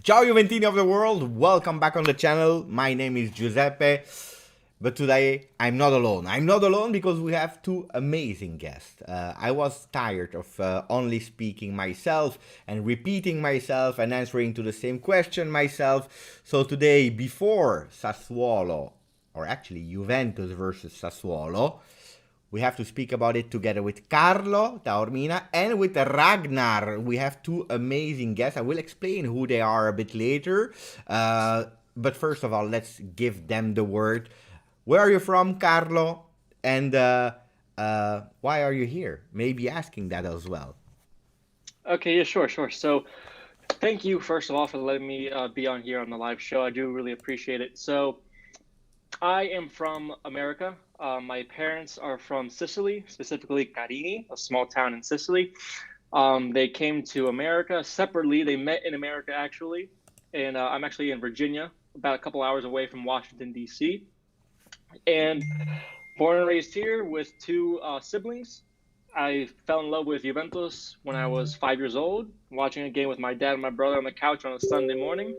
Ciao Juventini of the world, welcome back on the channel. My name is Giuseppe, but today I'm not alone. I'm not alone because we have two amazing guests. I was tired of only speaking myself and repeating myself and answering to the same question myself. So today, before Sassuolo, or actually Juventus versus Sassuolo, we have to speak about it together with Carlo Taormina and with Ragnar. We have two amazing guests. I will explain who they are a bit later. But first of all, let's give them the word. Where are you from, Carlo? And why are you here? Maybe asking that as well. Okay, yeah, sure. So, thank you first of all for letting me be on here on the live show. I do really appreciate it. So, I am from America. My parents are from Sicily, specifically Carini, a small town in Sicily. They came to America separately. They met in America actually, and I'm actually in Virginia, about a couple hours away from Washington D.C. And born and raised here with two siblings. I fell in love with Juventus when I was 5 years old, watching a game with my dad and my brother on the couch on a Sunday morning,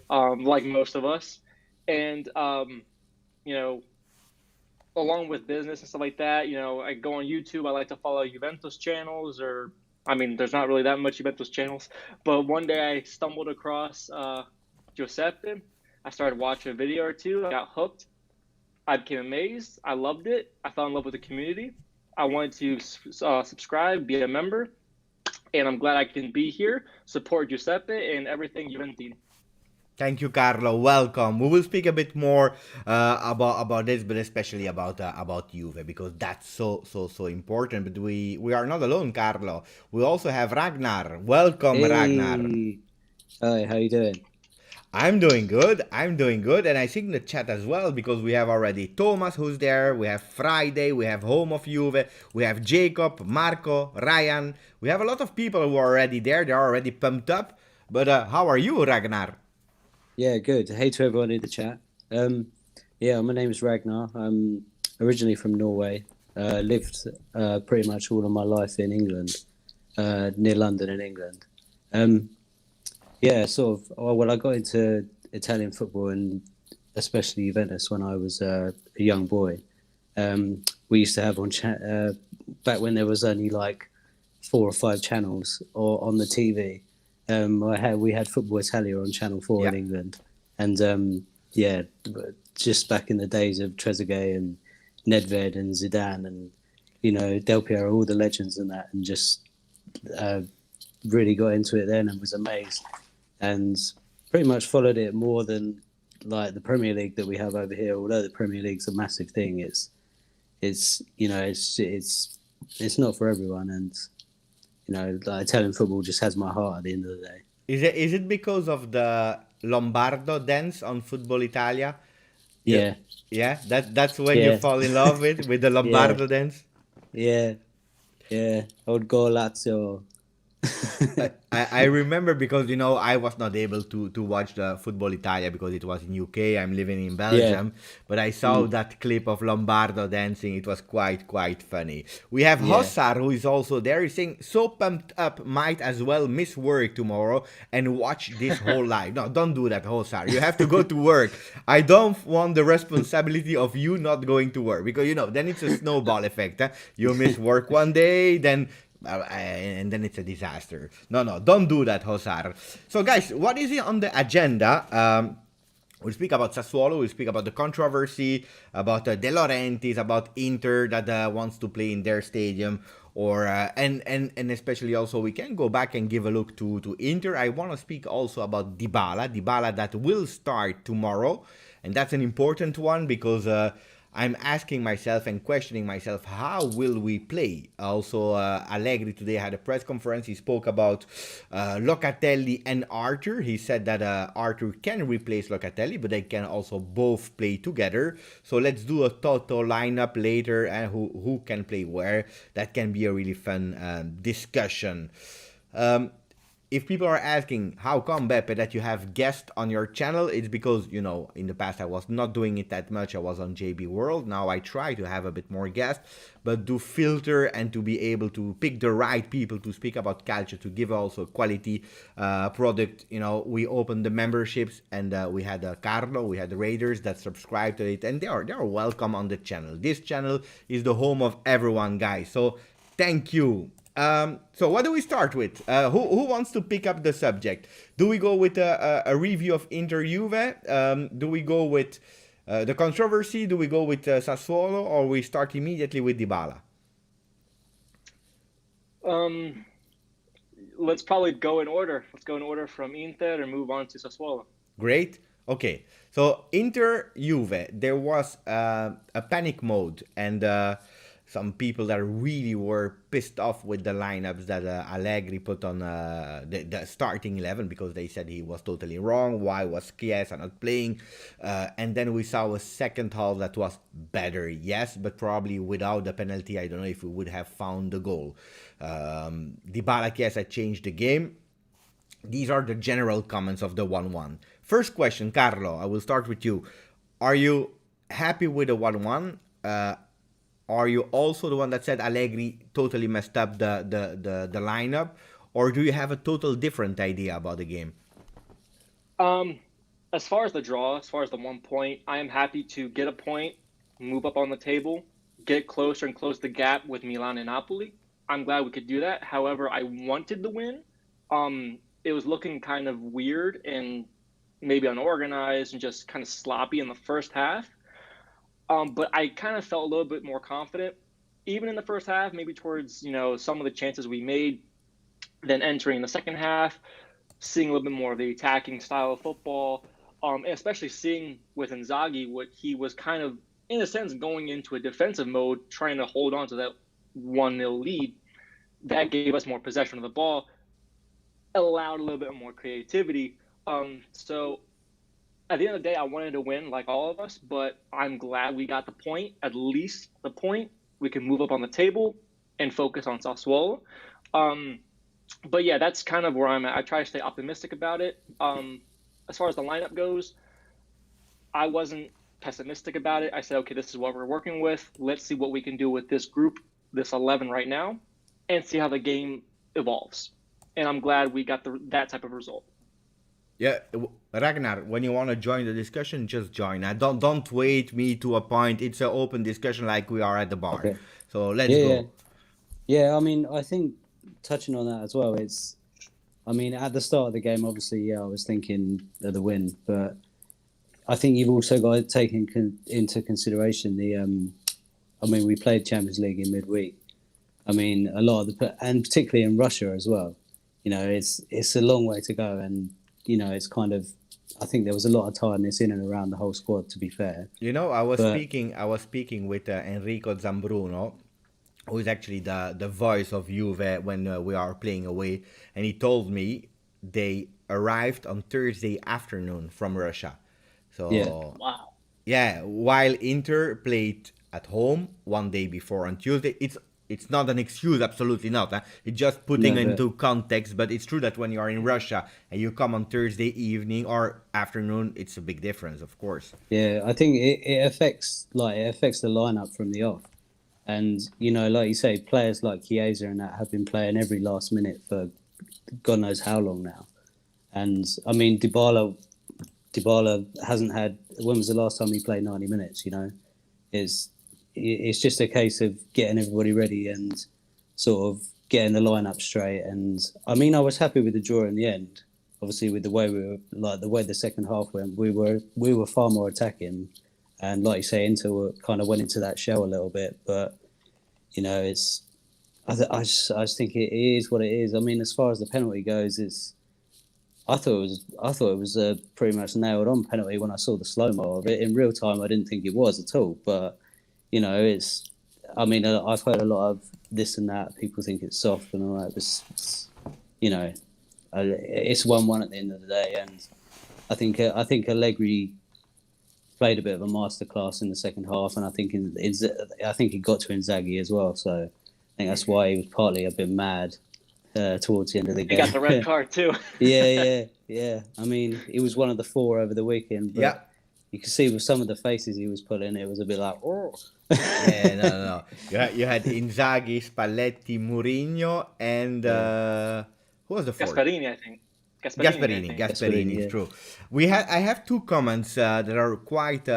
like most of us. And, you know, along with business and stuff like that, I go on YouTube. I like to follow Juventus channels, or, I mean, there's not really that much Juventus channels. But one day I stumbled across Giuseppe. I started watching a video or two. I got hooked. I became amazed. I loved it. I fell in love with the community. I wanted to subscribe, be a member, and I'm glad I can be here, support Giuseppe and everything Juventini. Thank you, Carlo. Welcome. We will speak a bit more about this, but especially about Juve because that's so important. But we are not alone, Carlo. We also have Ragnar. Welcome, Ragnar. Hey, hi, how you doing? I'm doing good. I'm doing good, and I think the chat as well because we have already Thomas who's there. We have Friday. We have Home of Juve. We have Jacob, Marco, Ryan. We have a lot of people who are already there. They're already pumped up. But how are you, Ragnar? Yeah, good. Hey to everyone in the chat. Yeah, my name is Ragnar. I'm originally from Norway. Lived pretty much all of my life in England, near London in England. Yeah, sort of. Well, I got into Italian football and especially Juventus when I was a young boy. We used to have back when there was only like 4 or 5 channels or on the TV. We had Football Italia on Channel 4 Yeah. in England, and yeah, just back in the days of Trezeguet and Nedved and Zidane and Del Piero, all the legends and that, and just uh, really got into it then and was amazed, and pretty much followed it more than like the Premier League that we have over here. Although the Premier League's a massive thing, it's not for everyone, and like Italian football just has my heart at the end of the day. Is it because of the Lombardo dance on Football Italia? The, Yeah, yeah, that's when you yeah, fall in love with the yeah, Lombardo dance. yeah, yeah. I would go Lazio. I remember because I was not able to watch the Football Italia because it was in UK. I'm living in Yeah. Belgium, but I saw Mm, that clip of Lombardo dancing. It was quite funny. We have yeah. Hossar who is also there. He's saying so pumped up, might as well miss work tomorrow and watch this whole live. No, don't do that, Hossar. You have to go to work. I don't want the responsibility of you not going to work because then it's a snowball effect. You miss work one day, then and then it's a disaster. No, don't do that, Hosar. So, guys, what is it on the agenda? We'll speak about Sassuolo, we'll speak about the controversy, about De Laurentiis, about Inter that wants to play in their stadium, or and especially also we can go back and give a look to Inter. I want to speak also about Dybala that will start tomorrow, and that's an important one because I'm asking myself and questioning myself, how will we play? Also, Allegri today had a press conference. He spoke about Locatelli and Arthur. He said that Arthur can replace Locatelli, but they can also both play together. So let's do a total lineup later and who can play where. That can be a really fun discussion. Um, if people are asking how come, Beppe, that you have guests on your channel, it's because, you know, in the past I was not doing it that much. I was on JB World. Now I try to have a bit more guests, but to filter and to be able to pick the right people to speak about culture, to give also quality product. You know, we opened the memberships, and we had Carlo, we had the Raiders that subscribed to it, and they are welcome on the channel. This channel is the home of everyone, guys. So thank you. So what do we start with? Who wants to pick up the subject? Do we go with a review of Inter Juve? Do we go with the controversy? Do we go with Sassuolo, or we start immediately with Dybala? Let's probably go in order. Let's go in order from Inter and move on to Sassuolo. Great. Okay. So Inter Juve, there was a panic mode, and some people that really were pissed off with the lineups that Allegri put on the starting 11, because they said he was totally wrong. Why was Chiesa not playing? And then we saw a second half that was better, yes, but probably without the penalty, I don't know if we would have found the goal. Dybala, Chiesa changed the game. These are the general comments of the 1-1. First question, Carlo, I will start with you. Are you happy with the 1-1? Are you also the one that said Allegri totally messed up the lineup? Or do you have a total different idea about the game? As far as the draw, as far as the 1 point, I am happy to get a point, move up on the table, get closer and close the gap with Milan and Napoli. I'm glad we could do that. However, I wanted the win. It was looking kind of weird and maybe unorganized and just kind of sloppy in the first half. But I kind of felt a little bit more confident, even in the first half, maybe towards, you know, some of the chances we made. Then entering the second half, seeing a little bit more of the attacking style of football, and especially seeing with Inzaghi what he was kind of, in a sense, going into a defensive mode, trying to hold on to that 1-0 lead. That gave us more possession of the ball, allowed a little bit more creativity. So at the end of the day, I wanted to win like all of us, but I'm glad we got the point, at least the point. We can move up on the table and focus on Sassuolo. But yeah, that's kind of where I'm at. I try to stay optimistic about it. As far as the lineup goes, I wasn't pessimistic about it. I said, okay, this is what we're working with. Let's see what we can do with this group, this 11 right now, and see how the game evolves. And I'm glad we got that type of result. Yeah, Ragnar, when you want to join the discussion, just join. Don't wait me to a point. It's an open discussion like we are at the bar. Okay. So let's go. Yeah, I mean, I think touching on that as well, I mean, at the start of the game, obviously, I was thinking of the win, but I think you've also got to take into consideration I mean, we played Champions League in midweek. I mean, a lot of and particularly in Russia as well. You know, it's a long way to go, and you know, it's kind of, I think there was a lot of tiredness in and around the whole squad, to be fair. You know, I was speaking with Enrico Zambruno, who is actually the voice of Juve when we are playing away, and he told me they arrived on Thursday afternoon from Russia. So Wow. Yeah, while Inter played at home one day before on Tuesday. It's not an excuse, absolutely not. It's just putting into context, but it's true that when you are in Russia and you come on Thursday evening or afternoon, it's a big difference, of course. Yeah, I think it affects the lineup from the off. And, you know, like you say, players like Chiesa and that have been playing every last minute for God knows how long now. And, I mean, Dybala hasn't had... When was the last time he played 90 minutes, you know? It's just a case of getting everybody ready and sort of getting the lineup straight. And I mean, I was happy with the draw in the end. Obviously, with the way the way the second half went, we were far more attacking. And like you say, Inter kind of went into that shell a little bit. But you know, I just think it is what it is. I mean, as far as the penalty goes, I thought it was a pretty much nailed on penalty when I saw the slow mo of it. In real time, I didn't think it was at all. But you know, I mean, I've heard a lot of this and that. People think it's soft and all that. You know, it's 1-1 at the end of the day. And I think Allegri played a bit of a masterclass in the second half. And I think he got to Inzaghi as well. So I think that's why he was partly a bit mad towards the end of the He game. got the red card too. Yeah. I mean, he was one of the 4 over the weekend, but Yeah. you can see with some of the faces he was pulling, it was a bit like, oh. Yeah, no. You had Inzaghi, Spalletti, Mourinho, and who was the fourth? Gasparini, I think. Gasperini, yeah. true. I have 2 comments that are quite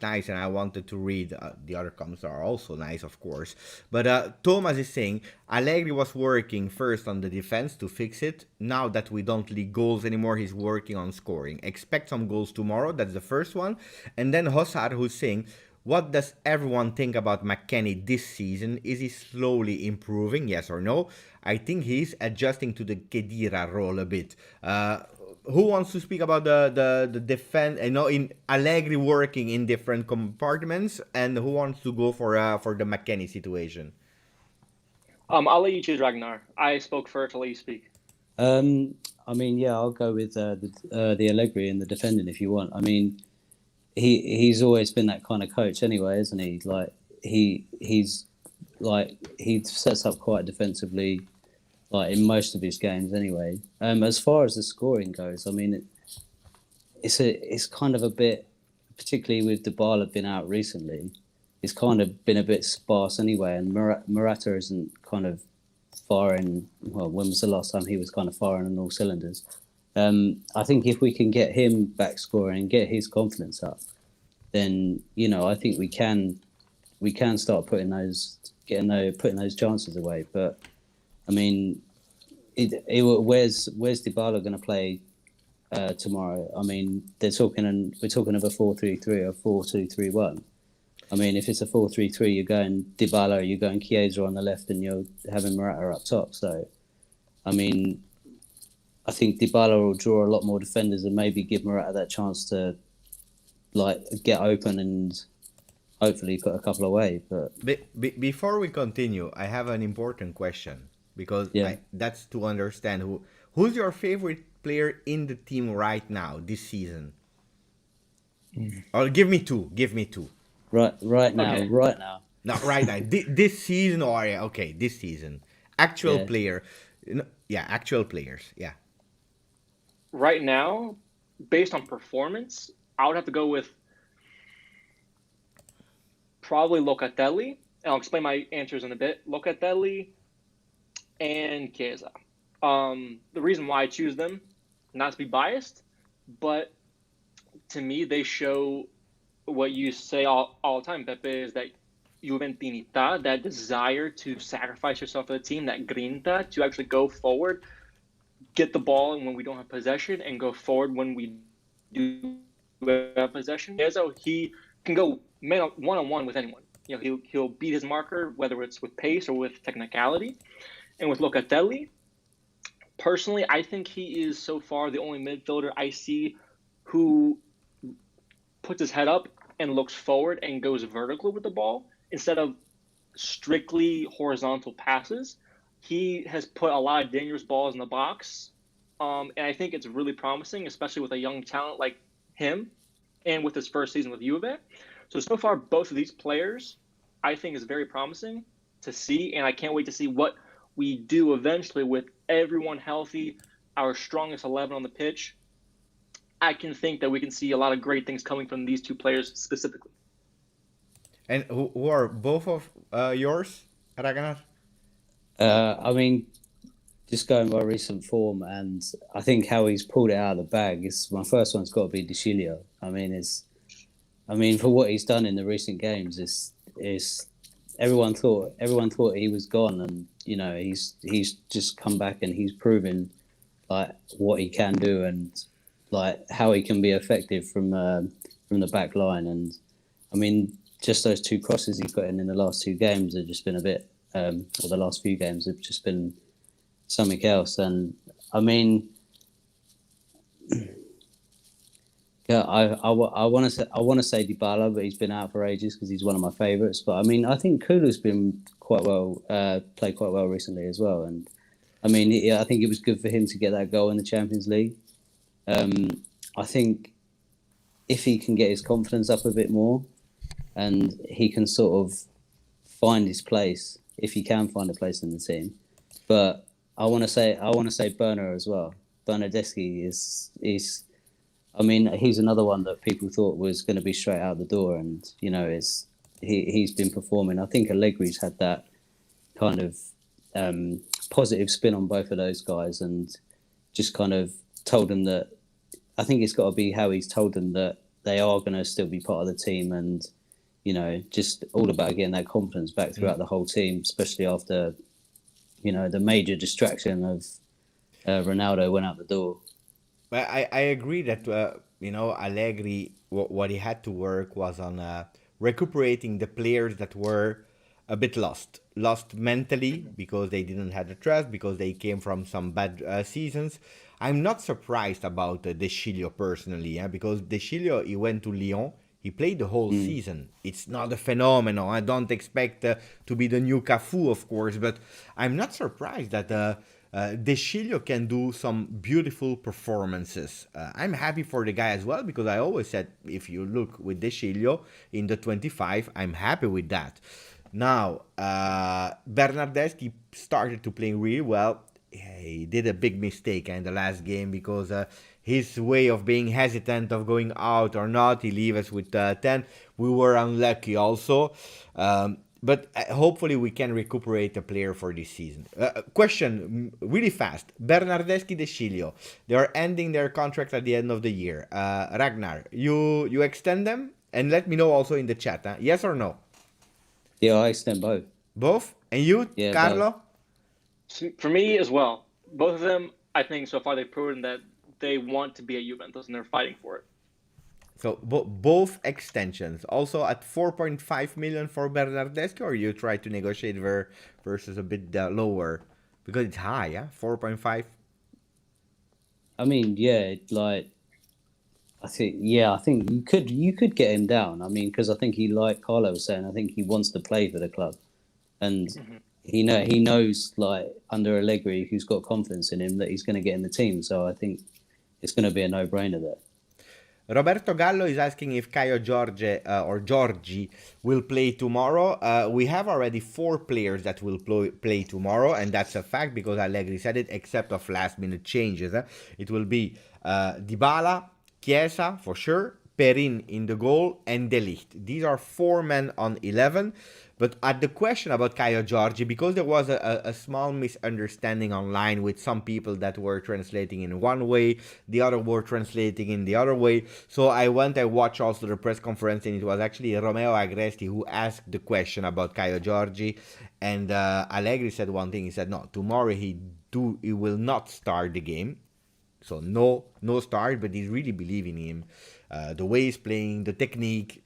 nice, and I wanted to read. The other comments are also nice, of course. But Thomas is saying Allegri was working first on the defense to fix it. Now that we don't leak goals anymore, he's working on scoring. Expect some goals tomorrow. That's the first one. And then Hossar, who's saying, what does everyone think about McKennie this season? Is he slowly improving, yes or no? I think he's adjusting to the Khedira role a bit. Who wants to speak about the defense? In Allegri working in different compartments, and who wants to go for the McKennie situation? I'll let you choose, Ragnar. I spoke first. I'll let you speak. I mean, yeah, I'll go with the Allegri in the defending if you want. I mean, he's always been that kind of coach anyway, isn't he? Like he sets up quite defensively, like in most of his games anyway. As far as the scoring goes, I mean, it's kind of a bit, particularly with Dybala being out recently, it's kind of been a bit sparse anyway. And Morata isn't kind of firing. Well, when was the last time he was kind of firing on all cylinders? I think if we can get him back scoring and get his confidence up, then I think we can start putting those chances away. But I mean, where's Dybala going to play tomorrow? I mean, we're talking of a 4-3-3 or 4-2-3-1. I mean, if it's a 4-3-3, you're going Dybala, you're going Chiesa on the left, and you're having Morata up top. So, I mean, I think Dybala will draw a lot more defenders and maybe give Morata that chance to get open and hopefully put a couple away. But before we continue, I have an important question because that's to understand who's your favorite player in the team right now this season. Or give me two. Right now. Not right now. This season or this season. Actual player. Actual players. Yeah. Right now, based on performance, I would have to go with probably Locatelli. And I'll explain my answers in a bit. Locatelli and Chiesa. The reason why I choose them, not to be biased, but to me, they show what you say all the time, Pepe, is that Juventinità, that desire to sacrifice yourself for the team, that grinta, to actually go forward, get the ball when we don't have possession, and go forward when we do have possession. He can go one-on-one with anyone. He'll beat his marker, whether it's with pace or with technicality. And with Locatelli, personally, I think he is so far the only midfielder I see who puts his head up and looks forward and goes vertical with the ball instead of strictly horizontal passes. He has put a lot of dangerous balls in the box, and I think it's really promising, especially with a young talent like him and with his first season with Juve. So far, both of these players, I think, is very promising to see, and I can't wait to see what we do eventually with everyone healthy, our strongest 11 on the pitch. I can think that we can see a lot of great things coming from these two players specifically. And who are both of yours, Ragnar? I mean, just going by recent form, and I think how he's pulled it out of the bag. My first one's got to be De Sciglio. I mean, for what he's done in the recent games, is everyone thought he was gone, and he's just come back and he's proven what he can do and how he can be effective from the back line. And I mean, just those 2 crosses he put in the last 2 games have just been a bit, or the last few games have just been something else. And I mean, I want to say Dybala, but he's been out for ages because he's one of my favourites. But I mean, I think Kulu's been played quite well recently as well. And I mean, I think it was good for him to get that goal in the Champions League. I think if he can get his confidence up a bit more and he can sort of find his place, if he can find a place in the team. But I want to say Burner as well. Bernardeschi is. I mean, he's another one that people thought was going to be straight out the door, and he's been performing. I think Allegri's had that kind of positive spin on both of those guys, and just kind of told them that. I think it's got to be how he's told them that they are going to still be part of the team, and just all about getting that confidence back throughout the whole team, especially after the major distraction of Ronaldo went out the door. But I agree that Allegri, what he had to work was on recuperating the players that were a bit lost mentally because they didn't have the trust, because they came from some bad seasons. I'm not surprised about De Sciglio personally, because De Sciglio, he went to Lyon. He played the whole season. It's not a phenomenon. I don't expect to be the new Cafu, of course, but I'm not surprised that De Sciglio can do some beautiful performances. I'm happy for the guy as well, because I always said, if you look with De Sciglio in the 25, I'm happy with that. Now, Bernardeschi started to play really well. He did a big mistake in the last game, because his way of being hesitant of going out or not, he leave us with 10. We were unlucky also. But hopefully we can recuperate a player for this season. Question, really fast. Bernardeschi, De Sciglio, they are ending their contract at the end of the year. Ragnar, you extend them? And let me know also in the chat. Yes or no? Yeah, I extend both. Both? And you, Yeah, Carlo? For me as well, both of them, I think so far they've proven that they want to be at Juventus and they're fighting for it. So both extensions. Also at 4.5 million for Bernardeschi, or you try to negotiate versus a bit lower? Because it's high, yeah? 4.5? I mean, yeah, I think you could get him down. I mean, because I think like Carlo was saying, I think he wants to play for the club, and he knows under Allegri, who's got confidence in him, that he's going to get in the team. So I think it's going to be a no-brainer there. Roberto Gallo is asking if Caio Giorgi will play tomorrow. We have already 4 players that will play tomorrow, and that's a fact because Allegri said it, except of last-minute changes. It will be Dybala, Chiesa for sure, Perin in the goal, and De Ligt. These are 4 men on 11. But at the question about Caio Giorgi, because there was a small misunderstanding online with some people that were translating in one way, the other were translating in the other way. So I watched also the press conference, and it was actually Romeo Agresti who asked the question about Caio Giorgi. And Allegri said one thing. He said, no, tomorrow he will not start the game. So no start, but he's really believing in him. The way he's playing, the technique,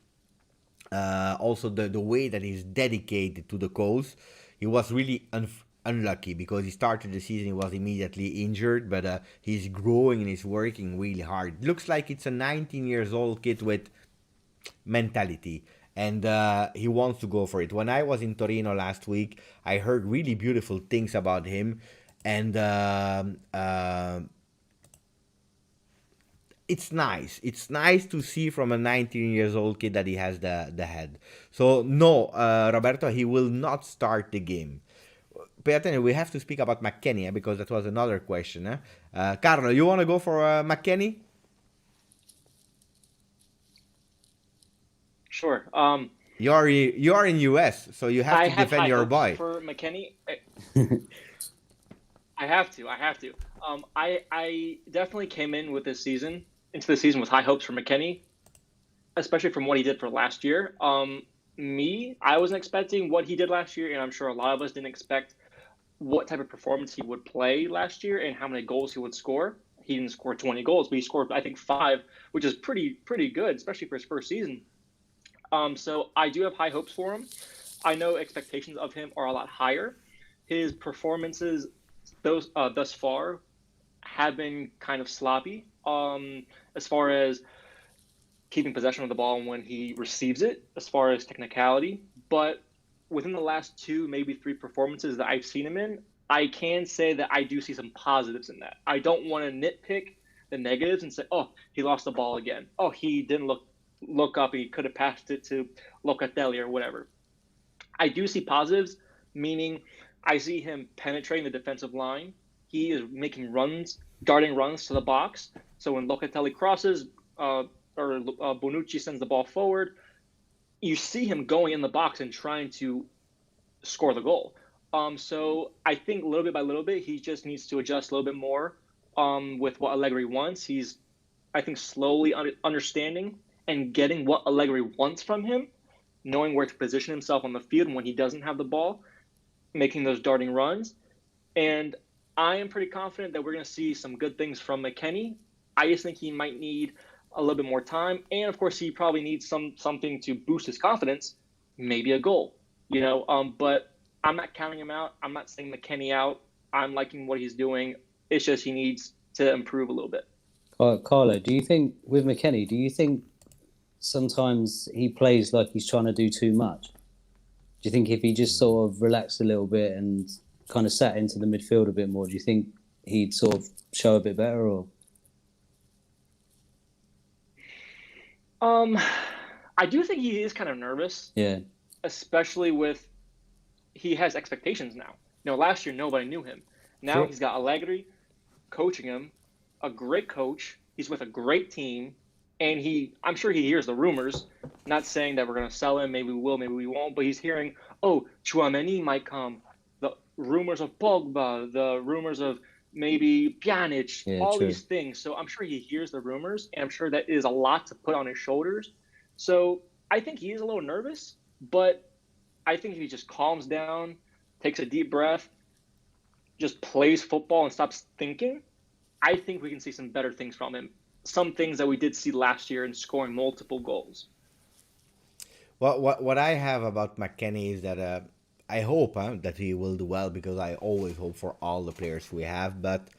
also the way that he's dedicated to the cause. He was really unlucky because he started the season, he was immediately injured, but he's growing and he's working really hard. Looks like it's a 19 years old kid with mentality, and he wants to go for it. When I was in Torino last week, I heard really beautiful things about him, and it's nice. It's nice to see from a 19 years old kid that he has the head. So no, Roberto, he will not start the game. Pay attention, we have to speak about McKennie because that was another question. Carlo, you want to go for McKennie? Sure. You are in US, so you have to defend your boy. For McKennie, I have to. I definitely came into the season with high hopes for McKennie, especially from what he did for last year. I wasn't expecting what he did last year, and I'm sure a lot of us didn't expect what type of performance he would play last year and how many goals he would score. He didn't score 20 goals, but he scored, I think, 5, which is pretty good, especially for his first season. So I do have high hopes for him. I know expectations of him are a lot higher. His performances thus far have been kind of sloppy as far as keeping possession of the ball when he receives it, as far as technicality. But within the last 2, maybe 3 performances that I've seen him in, I can say that I do see some positives in that. I don't want to nitpick the negatives and say, oh, he lost the ball again. Oh, he didn't look up. He could have passed it to Locatelli or whatever. I do see positives, meaning I see him penetrating the defensive line he is making runs, darting runs to the box. So when Locatelli crosses Bonucci sends the ball forward, you see him going in the box and trying to score the goal. So I think little bit by little bit, he just needs to adjust a little bit more with what Allegri wants. He's, I think, slowly understanding and getting what Allegri wants from him, knowing where to position himself on the field when he doesn't have the ball, making those darting runs. And I am pretty confident that we're going to see some good things from McKennie. I just think he might need a little bit more time. And of course, he probably needs something to boost his confidence, maybe a goal, but I'm not counting him out. I'm not saying McKennie out. I'm liking what he's doing. It's just he needs to improve a little bit. Carlo, do you think with McKennie, do you think sometimes he plays like he's trying to do too much? Do you think if he just sort of relaxed a little bit and kind of sat into the midfield a bit more, do you think he'd sort of show a bit better? Or I do think he is kind of nervous. Yeah. Especially with he has expectations now. Last year nobody knew him. Now He's got Allegri coaching him, a great coach. He's with a great team, and I'm sure he hears the rumors. Not saying that we're going to sell him. Maybe we will, maybe we won't. But he's hearing, Tchouaméni might come. The rumors of Pogba, the rumors of maybe Pjanic, all these things. So I'm sure he hears the rumors, and I'm sure that is a lot to put on his shoulders. So I think he is a little nervous, but I think if he just calms down, takes a deep breath, just plays football and stops thinking, I think we can see some better things from him. Some things that we did see last year in scoring multiple goals. Well, what I have about McKennie is that I hope that he will do well, because I always hope for all the players we have. But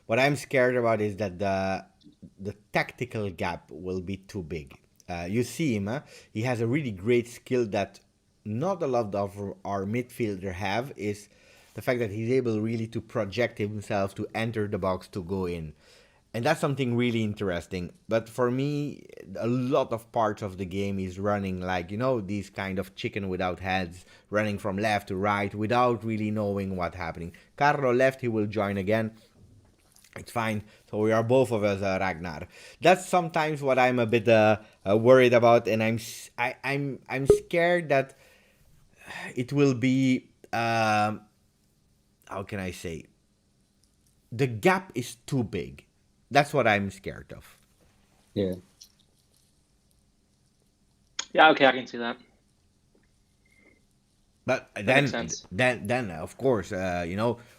what I'm scared about is that the tactical gap will be too big. You see him, he has a really great skill that not a lot of our midfielder have, is the fact that he's able really to project himself, to enter the box, to go in. And that's something really interesting. But for me, a lot of parts of the game is running like, these kind of chicken without heads, running from left to right without really knowing what's happening. Carlo left, he will join again. It's fine. So we are both of us, Ragnar. That's sometimes what I'm a bit worried about, and I'm scared that it will be, how can I say, the gap is too big. That's what I'm scared of. Yeah. Yeah, okay, I can see that. But then of course,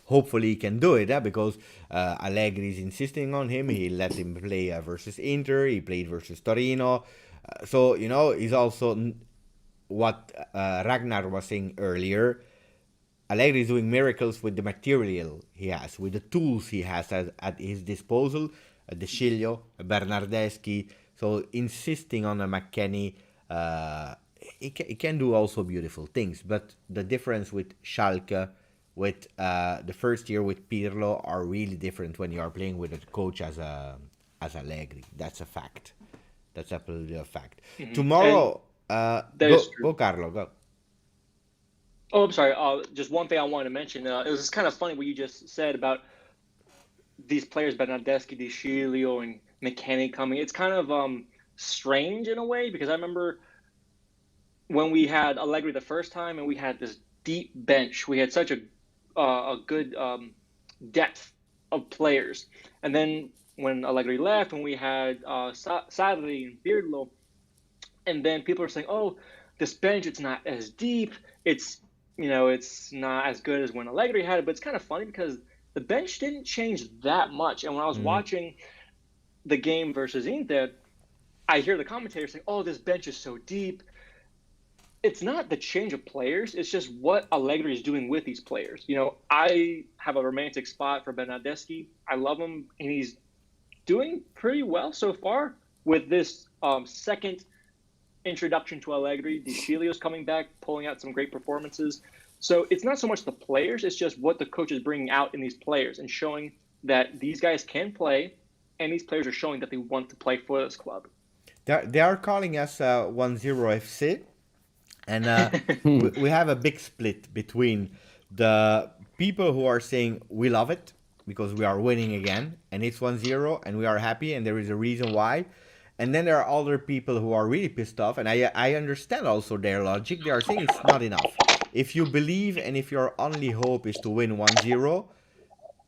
hopefully he can do it, because Allegri is insisting on him. He let him play versus Inter. He played versus Torino. So, he's also what Ragnar was saying earlier. Allegri is doing miracles with the material he has, with the tools he has at his disposal. De Sciglio, Bernardeschi. So insisting on a McKennie, he can do also beautiful things. But the difference with Schalke, with the first year with Pirlo, are really different when you are playing with a coach as Allegri. That's a fact. That's absolutely a fact. Mm-hmm. Tomorrow, go Carlo, go. Oh, I'm sorry. Just one thing I wanted to mention. It was just kind of funny what you just said about these players, Bernardeschi, De Sciglio, and McKennie coming. It's kind of strange in a way, because I remember when we had Allegri the first time and we had this deep bench. We had such a good depth of players. And then when Allegri left, when we had Sarri and Pirlo, and then people are saying, oh, this bench, it's not as deep. It's not as good as when Allegri had it. But it's kind of funny because the bench didn't change that much. And when I was watching the game versus Inter, I hear the commentators saying, oh, this bench is so deep. It's not the change of players. It's just what Allegri is doing with these players. I have a romantic spot for Bernardeschi. I love him, and he's doing pretty well so far with this second introduction to Allegri. De Sciglio's coming back, pulling out some great performances. So it's not so much the players, it's just what the coach is bringing out in these players and showing that these guys can play, and these players are showing that they want to play for this club. They are calling us 1-0 FC, and we have a big split between the people who are saying we love it, because we are winning again, and it's 1-0, and we are happy, and there is a reason why. And then there are other people who are really pissed off, and I understand also their logic. They are saying it's not enough. If you believe and if your only hope is to win 1-0,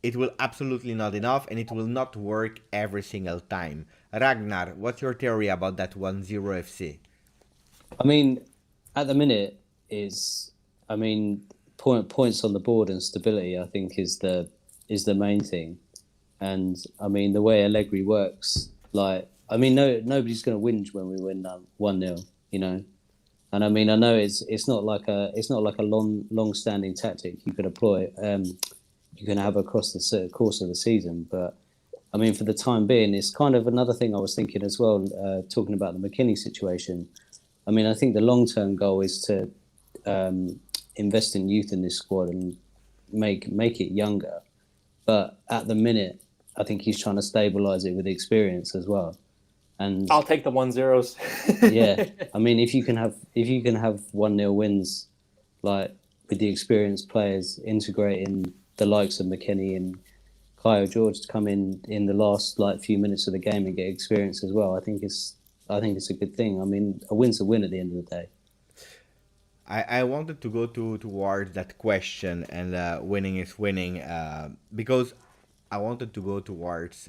it will absolutely not enough, and it will not work every single time. Ragnar, what's your theory about that 1-0 FC? I mean, at the minute points on the board and stability. I think is the main thing, and I mean the way Allegri works. Nobody's going to whinge when we win 1-0, you know. And I mean, I know it's not like a long standing tactic you can employ. You can have across the course of the season, but I mean, for the time being, it's kind of another thing I was thinking as well. Talking about the McKinney situation, I mean, I think the long term goal is to invest in youth in this squad and make it younger. But at the minute, I think he's trying to stabilize it with experience as well. And I'll take the 1-0s. yeah, I mean, if you can have 1-0 wins, like with the experienced players integrating the likes of McKinney and Kyle George to come in the last few minutes of the game and get experience as well, I think it's a good thing. I mean, a win's a win at the end of the day. I wanted to go towards that question, and winning is winning, because I wanted to go towards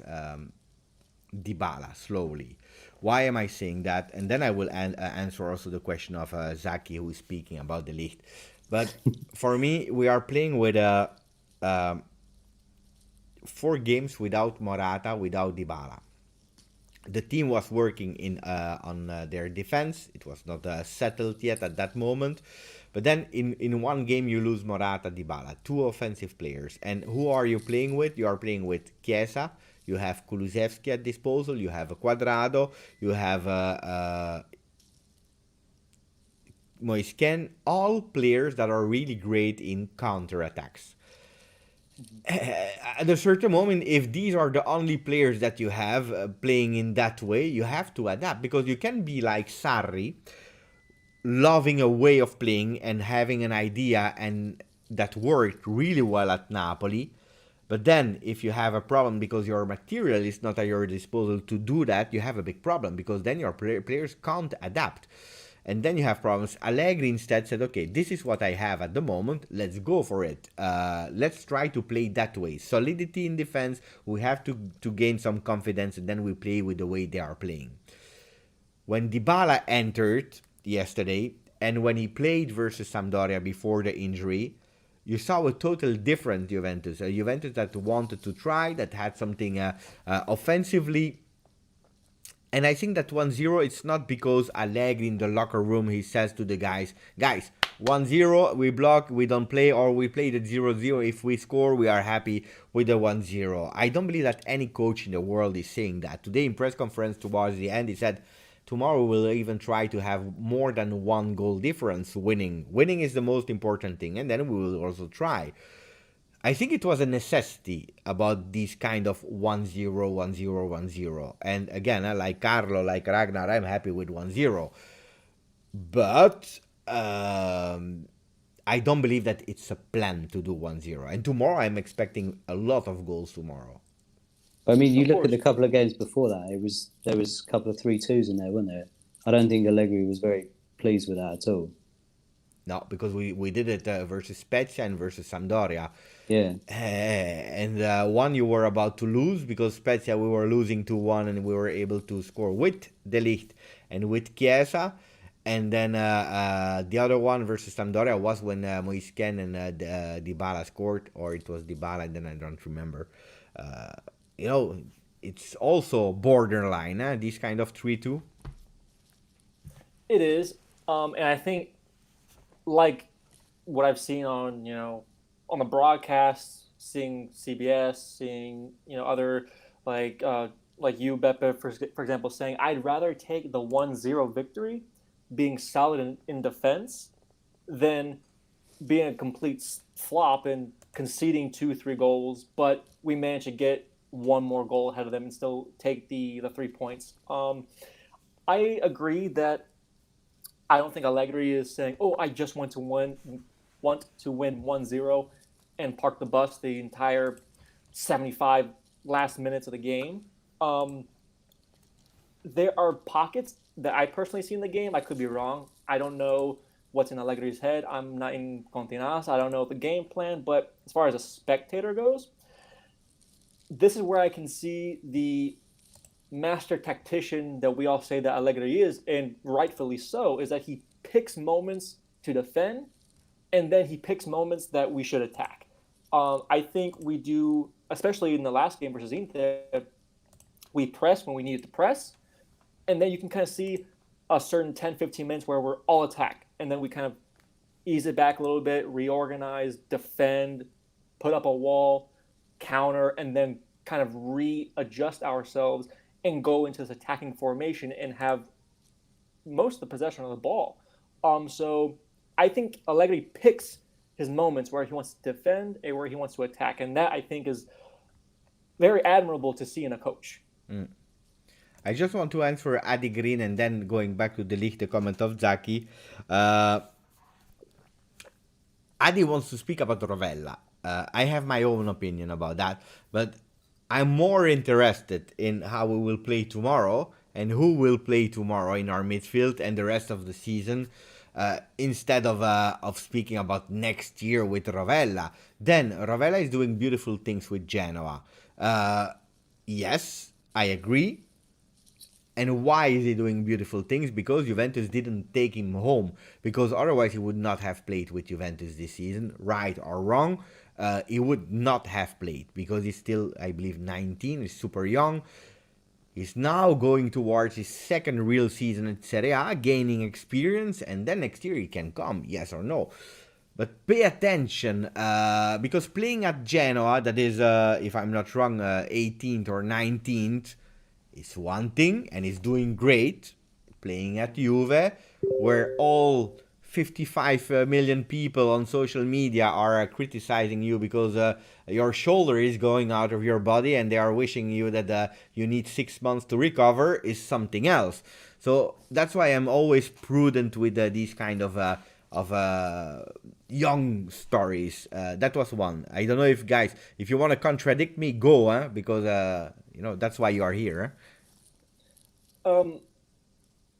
Dybala slowly. Why am I saying that? And then I will answer also the question of Zaki, who is speaking about the Ligt. But for me, we are playing with 4 games without Morata, without Dybala. The team was working on their defense. It was not settled yet at that moment. But then in one game you lose Morata, Dybala, 2 offensive players. And who are you playing with? You are playing with Chiesa. You have Kulusevski at disposal. You have Quadrado. You have Moisken. All players that are really great in counter-attacks. At a certain moment, if these are the only players that you have playing in that way, you have to adapt, because you can be like Sarri, loving a way of playing and having an idea, and that worked really well at Napoli. But then if you have a problem because your material is not at your disposal to do that, you have a big problem, because then your players can't adapt. And then you have problems. Allegri instead said, okay, this is what I have at the moment. Let's go for it. Let's try to play that way. Solidity in defense. We have to gain some confidence, and then we play with the way they are playing. When Dybala entered yesterday, and when he played versus Sampdoria before the injury, you saw a total different Juventus. A Juventus that wanted to try, that had something offensively. And I think that 1-0, it's not because Allegri in the locker room, he says to the guys, 1-0, we block, we don't play, or we play the 0-0. If we score, we are happy with the 1-0. I don't believe that any coach in the world is saying that. Today in press conference towards the end, he said, tomorrow we'll even try to have more than 1 goal difference winning. Winning is the most important thing, and then we will also try. I think it was a necessity about these kind of 1-0, 1-0, 1-0. And again, like Carlo, like Ragnar, I'm happy with 1-0. But I don't believe that it's a plan to do 1-0. And tomorrow I'm expecting a lot of goals tomorrow. I mean, you look at the couple of games before that, there was a couple of 3-2s in there, weren't there? I don't think Allegri was very pleased with that at all. No, because we did it versus Spezia and versus Sampdoria. Yeah. And one you were about to lose, because Spezia we were losing 2-1, and we were able to score with De Ligt and with Chiesa. And then the other one versus Sampdoria was when Moisken and Dybala scored, or it was Dybala, and then I don't remember. It's also borderline, this kind of 3-2. It is. And I think, like what I've seen on the broadcast, seeing CBS, seeing other like you, Beppe, for example, saying I'd rather take the 1-0 victory, being solid in defense, than being a complete flop and conceding 2-3 goals. But we managed to get 1 more goal ahead of them and still take the 3 points. I agree that I don't think Allegri is saying, "Oh, I just want to win 1-0 and park the bus the entire 75 last minutes of the game. There are pockets that I personally see in the game. I could be wrong. I don't know what's in Allegri's head. I'm not in Continas. I don't know the game plan. But as far as a spectator goes, this is where I can see the master tactician that we all say that Allegri is, and rightfully so, is that he picks moments to defend, and then he picks moments that we should attack. I think we do, especially in the last game versus Inter, we press when we needed to press, and then you can kind of see a certain 10, 15 minutes where we're all attack, and then we kind of ease it back a little bit, reorganize, defend, put up a wall, counter, and then kind of readjust ourselves and go into this attacking formation and have most of the possession of the ball. So I think Allegri picks his moments where he wants to defend and where he wants to attack, and that I think is very admirable to see in a coach. I just want to answer Adi Green and then going back to the comment of Zaki. Adi wants to speak about Rovella. I have my own opinion about that, but I'm more interested in how we will play tomorrow and who will play tomorrow in our midfield and the rest of the season, instead of speaking about next year with Rovella. Then Rovella is doing beautiful things with Genoa. Yes, I agree. And why is he doing beautiful things? Because Juventus didn't take him home. Because otherwise he would not have played with Juventus this season, right or wrong. He would not have played because he's still, I believe, 19. He's super young. He's now going towards his second real season at Serie A, gaining experience, and then next year he can come, yes or no. But pay attention, because playing at Genoa, that is, if I'm not wrong, 18th or 19th, is one thing, and he's doing great. Playing at Juve, where all 55 million people on social media are criticizing you because your shoulder is going out of your body and they are wishing you that you need 6 months to recover, is something else. So that's why I'm always prudent with these kind of young stories. That was one. I don't know if guys, if you want to contradict me, go, because that's why you are here.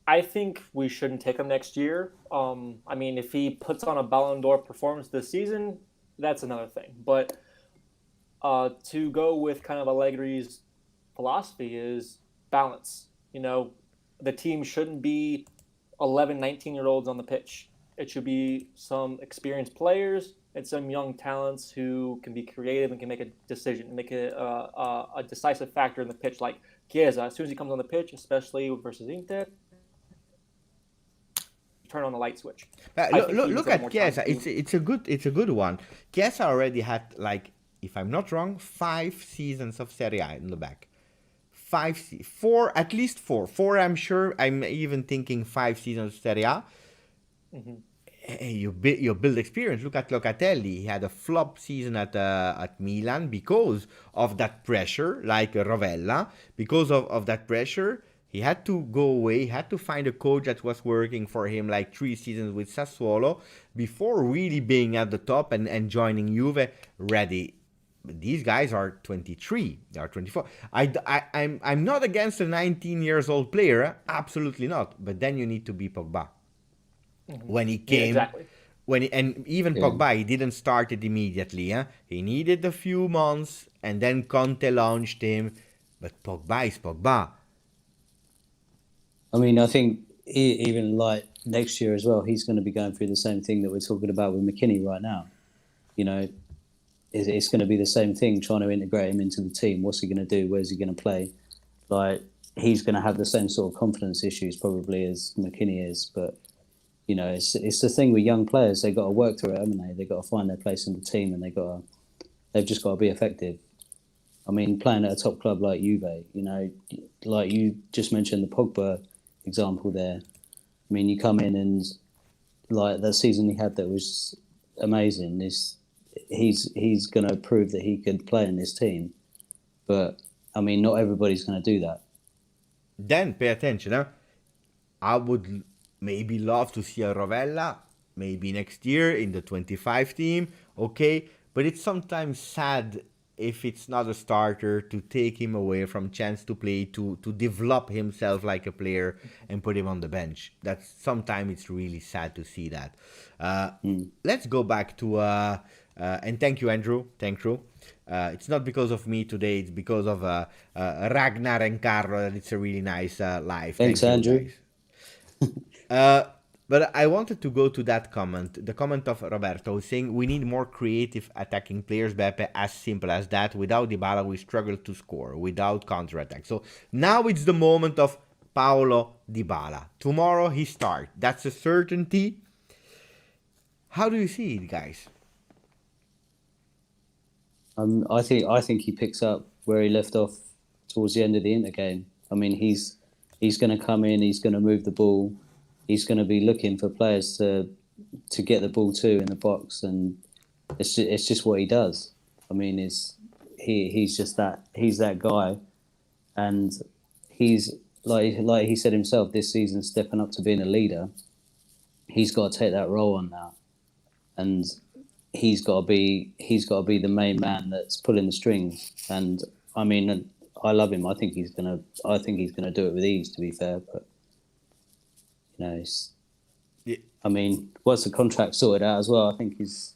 I think we shouldn't take him next year. I mean, if he puts on a Ballon d'Or performance this season, that's another thing. But to go with kind of Allegri's philosophy is balance. The team shouldn't be 11, 19-year-olds on the pitch. It should be some experienced players and some young talents who can be creative and can make a decision, make a decisive factor in the pitch. Like Chiesa, as soon as he comes on the pitch, especially versus Inter, turn on the light switch. Look at Chiesa. It's a good one. Chiesa already had, like, if I'm not wrong, 5 seasons of Serie A in the back. 4, at least 4. 4, I'm sure. I'm even thinking 5 seasons of Serie A. Mm-hmm. You build experience. Look at Locatelli. He had a flop season at Milan because of that pressure, like Rovella. Because of that pressure, he had to go away. He had to find a coach that was working for him, like 3 seasons with Sassuolo, before really being at the top and joining Juve ready. But these guys are 23. They are 24. I'm not against a 19-year-old player. Absolutely not. But then you need to be Pogba. Mm-hmm. When he came, yeah, exactly. And even Pogba, he didn't start it immediately. He needed a few months, and then Conte launched him. But Pogba is Pogba. I mean, I think even like next year as well, he's going to be going through the same thing that we're talking about with McKinney right now. It's going to be the same thing, trying to integrate him into the team. What's he going to do? Where's he going to play? Like, he's going to have the same sort of confidence issues probably as McKinney is, but it's the thing with young players. They got to work through it, haven't they? They got to find their place in the team, and they've just got to be effective. I mean, playing at a top club like Juve, like you just mentioned the Pogba example there. I mean, you come in and like that season he had that was amazing. He's going to prove that he could play in this team, but I mean, not everybody's going to do that. Then pay attention. I would maybe love to see a Rovella, maybe next year in the 25 team, okay? But it's sometimes sad if it's not a starter, to take him away from chance to play, to develop himself like a player and put him on the bench. That's sometimes it's really sad to see that. Let's go back to and thank you, Andrew. Thank you. It's not because of me today. It's because of Ragnar and Carlo that it's a really nice live. Thanks, Thank you, Andrew. guys. But I wanted to go to that comment, the comment of Roberto, saying we need more creative attacking players, Beppe, as simple as that. Without Dybala, we struggle to score, without counter-attack. So now it's the moment of Paolo Dybala. Tomorrow he starts. That's a certainty. How do you see it, guys? I think he picks up where he left off towards the end of the Inter game. I mean, he's going to come in, he's going to move the ball, he's going to be looking for players to get the ball to in the box, and it's just what he does. I mean, he's that guy, and he's like he said himself this season, stepping up to being a leader. He's got to take that role on now, and he's got to be the main man that's pulling the strings. And I mean, I love him. I think he's gonna do it with ease. To be fair, but you know, I mean, once the contract sorted out as well, I think he's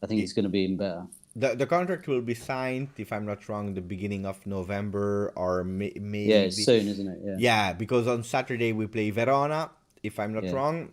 going to be even better. The contract will be signed, if I'm not wrong, the beginning of November or maybe. Yeah, it's soon, isn't it? Yeah. Yeah, because on Saturday we play Verona, if I'm not wrong.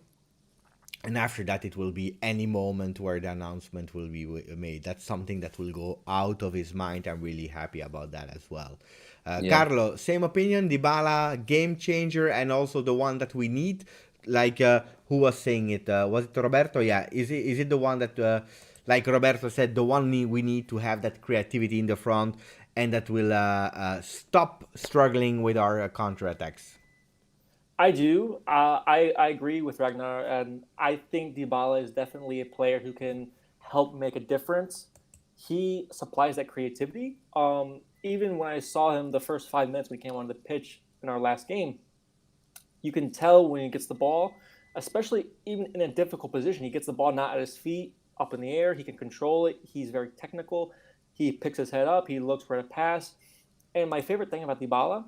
And after that, it will be any moment where the announcement will be made. That's something that will go out of his mind. I'm really happy about that as well. Carlo, same opinion. Dybala, game changer, and also the one that we need. Like who was saying it? Was it Roberto? Yeah. Is it the one that, like Roberto said, the one we need to have that creativity in the front, and that will stop struggling with our counterattacks? I do. I agree with Ragnar, and I think Dybala is definitely a player who can help make a difference. He supplies that creativity. Even when I saw him the first 5 minutes when he came on the pitch in our last game, you can tell when he gets the ball, especially even in a difficult position, he gets the ball not at his feet, up in the air. He can control it. He's very technical. He picks his head up. He looks where to pass. And my favorite thing about Dybala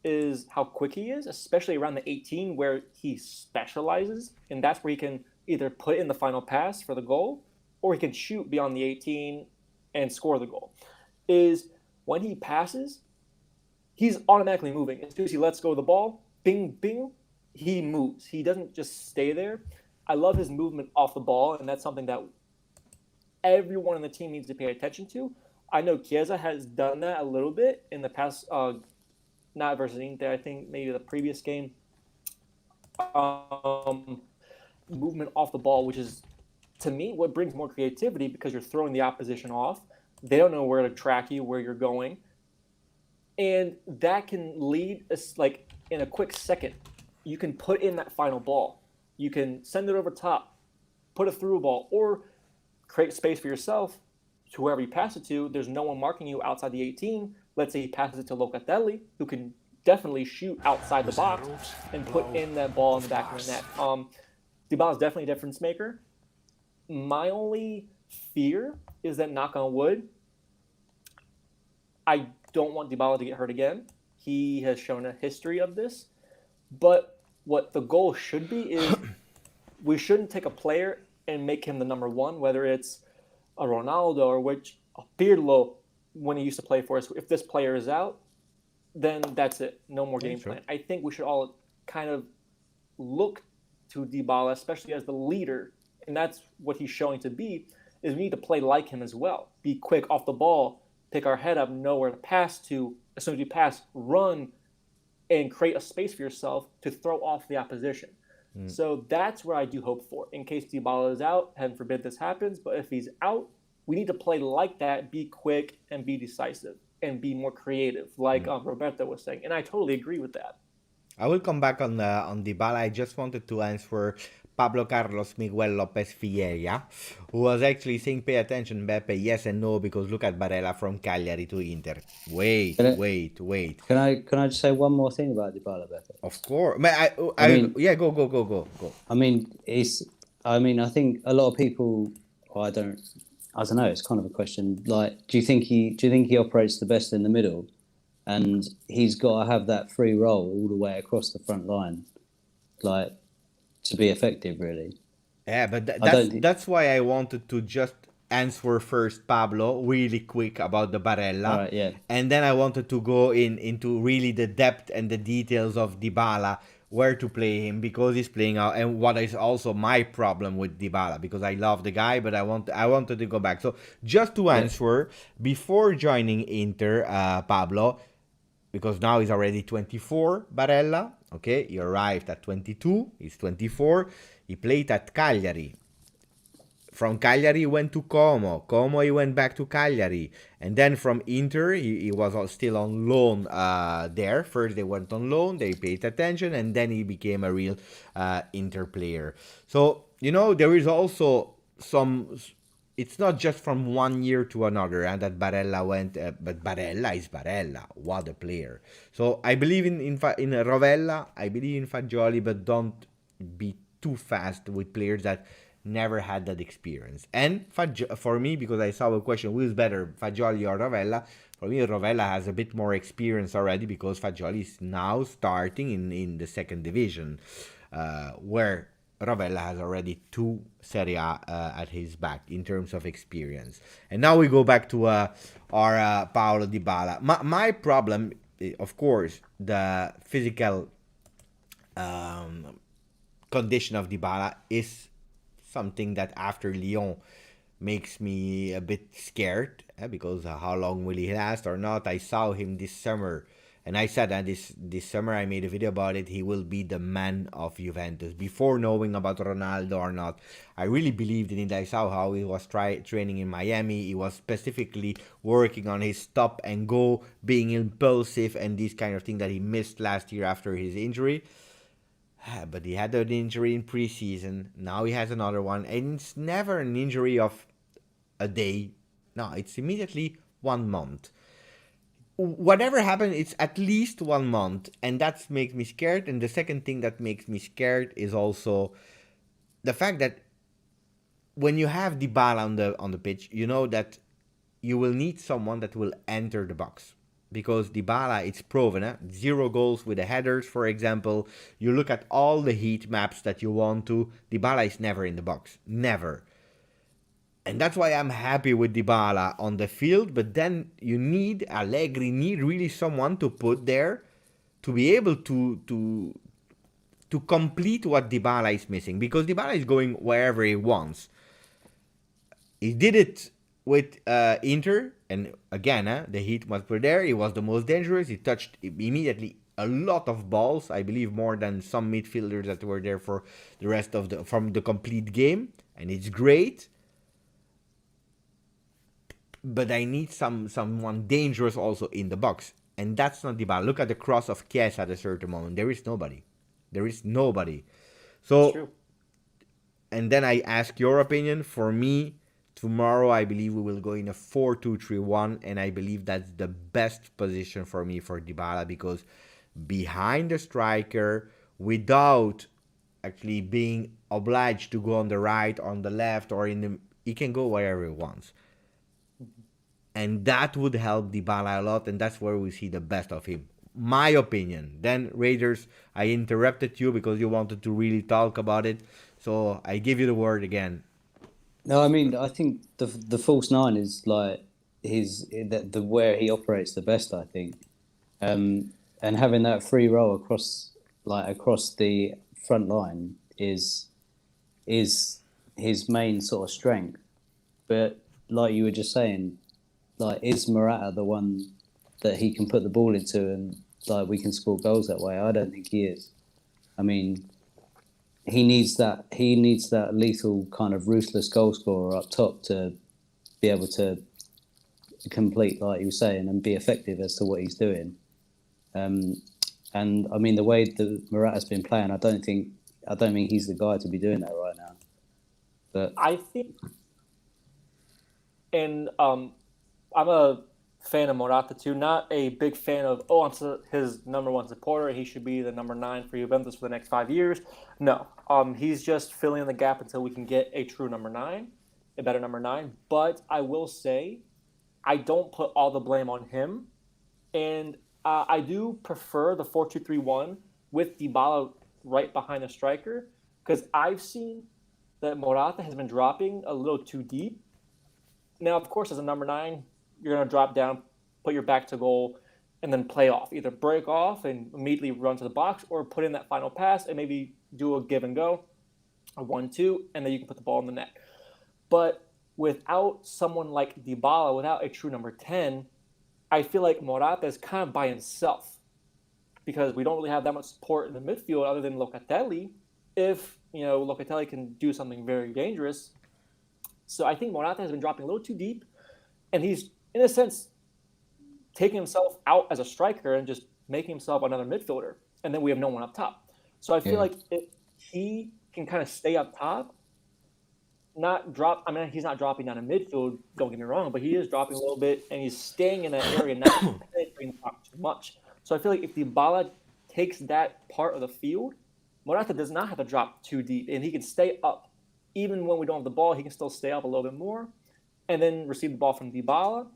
is how quick he is, especially around the 18 where he specializes, and that's where he can either put in the final pass for the goal or he can shoot beyond the 18 and score the goal. Is when he passes, he's automatically moving. As soon as he lets go of the ball, bing, bing, he moves. He doesn't just stay there. I love his movement off the ball, and that's something that everyone on the team needs to pay attention to. I know Chiesa has done that a little bit in the past, not versus Inter, I think maybe the previous game. Movement off the ball, which is, to me, what brings more creativity, because you're throwing the opposition off. They don't know where to track you, where you're going. And that can lead us, like, in a quick second, you can put in that final ball. You can send it over top, put a through ball, or create space for yourself to whoever you pass it to. There's no one marking you outside the 18. Let's say he passes it to Locatelli, who can definitely shoot outside the box and put in that ball in the back of the net. Dybala is definitely a difference maker. My only fear is that, knock on wood, I don't want Dybala to get hurt again. He has shown a history of this. But what the goal should be is we shouldn't take a player and make him the number one, whether it's a Ronaldo or a Pirlo when he used to play for us. If this player is out, then that's it. No more game plan. I think we should all kind of look to Dybala, especially as the leader, and that's what he's showing to be, is we need to play like him as well. Be quick off the ball, pick our head up, know where to pass to. As soon as you pass, run, and create a space for yourself to throw off the opposition. So that's where I do hope for. In case Dybala is out, heaven forbid this happens, but if he's out, we need to play like that, be quick and be decisive and be more creative, like Roberto was saying. And I totally agree with that. I will come back on Dybala. I just wanted to answer Pablo Carlos Miguel Lopez Figueira, who was actually saying, pay attention, Beppe, yes and no, because look at Barella from Cagliari to Inter. Wait. Can I just say one more thing about Dybala, Beppe? Of course. I mean, yeah, go. I mean, I think a lot of people, I don't know. It's kind of a question. Like, do you think he operates the best in the middle, and he's got to have that free roll all the way across the front line, like to be effective, really. Yeah, but I don't think. that's why I wanted to just answer first Pablo really quick about the All Barella, right, yeah. and then I wanted to go into really the depth and the details of Dybala, where to play him because he's playing out, and what is also my problem with Dybala because I love the guy, but I wanted to go back. So just to Yeah. answer before joining Inter, Pablo, because now he's already 24, Barella. Okay, he arrived at 22. He's 24. He played at Cagliari. From Cagliari, he went to Como. Como, he went back to Cagliari. And then from Inter, he was still on loan there. First, they went on loan. They paid attention. And then he became a real Inter player. So, there is also some... It's not just from one year to another that Barella went, but Barella is Barella. What a player! So I believe in Rovella. I believe in Fagioli, but don't be too fast with players that never had that experience. And for me, because I saw a question, who is better, Fagioli or Rovella? For me, Rovella has a bit more experience already because Fagioli is now starting in the second division, where Rovella has already 2 Serie A at his back in terms of experience. And now we go back to our Paolo Dybala. My problem, of course, the physical condition of Dybala is something that after Lyon makes me a bit scared because how long will he last or not? I saw him this summer. And I said that this summer I made a video about it. He will be the man of Juventus. Before knowing about Ronaldo or not, I really believed in it. I saw how he was training in Miami. He was specifically working on his stop and go, being impulsive, and this kind of thing that he missed last year after his injury. But he had an injury in preseason. Now he has another one, and it's never an injury of a day. No, it's immediately 1 month. Whatever happened, it's at least 1 month, and that makes me scared. And the second thing that makes me scared is also the fact that when you have Dybala on the pitch, you know that you will need someone that will enter the box. Because Dybala, it's proven, 0 goals with the headers, for example. You look at all the heat maps that you want to, Dybala is never in the box. Never. And that's why I'm happy with Dybala on the field, but then Allegri need really someone to put there to be able to complete what Dybala is missing, because Dybala is going wherever he wants. He did it with Inter, and again, the heat was there. He was the most dangerous. He touched immediately a lot of balls, I believe more than some midfielders that were there for the rest of from the complete game, and it's great. But I need someone dangerous also in the box. And that's not Dybala. Look at the cross of Chiesa at a certain moment. There is nobody. So, and then I ask your opinion. For me, tomorrow I believe we will go in a 4-2-3-1. And I believe that's the best position for me for Dybala. Because behind the striker, without actually being obliged to go on the right, on the left, or he can go wherever he wants. And that would help Dybala a lot, and that's where we see the best of him. My opinion. Then, Raiders, I interrupted you because you wanted to really talk about it. So, I give you the word again. No, I mean, I think the false 9 is like the where he operates the best, I think. And having that free roll across the front line is his main sort of strength. But like you were just saying, like, is Morata the one that he can put the ball into and like we can score goals that way? I don't think he is. I mean, he needs that lethal kind of ruthless goal scorer up top to be able to complete, like you were saying, and be effective as to what he's doing. And I mean, the way that Morata's been playing, I don't think he's the guy to be doing that right now. But I think, and I'm a fan of Morata too. Not a big fan of, I'm his number 1 supporter. He should be the number 9 for Juventus for the next 5 years. No, he's just filling in the gap until we can get a true number 9. a better number 9. But I will say, I don't put all the blame on him. And I do prefer the 4-2-3-1 with Dybala right behind the striker, because I've seen that Morata has been dropping a little too deep. Now, of course, as a number 9, you're going to drop down, put your back to goal, and then play off. Either break off and immediately run to the box, or put in that final pass and maybe do a give and go, a 1-2, and then you can put the ball in the net. But without someone like Dybala, without a true number 10, I feel like Morata is kind of by himself, because we don't really have that much support in the midfield other than Locatelli. If Locatelli can do something very dangerous. So I think Morata has been dropping a little too deep, and he's, in a sense, taking himself out as a striker and just making himself another midfielder, and then we have no one up top. So I feel like if he can kind of stay up top, not drop. I mean, he's not dropping down in midfield, don't get me wrong, but he is dropping a little bit, and he's staying in that area, not penetrating the top too much. So I feel like if Dybala takes that part of the field, Morata does not have to drop too deep, and he can stay up. Even when we don't have the ball, he can still stay up a little bit more, and then receive the ball from Dybala.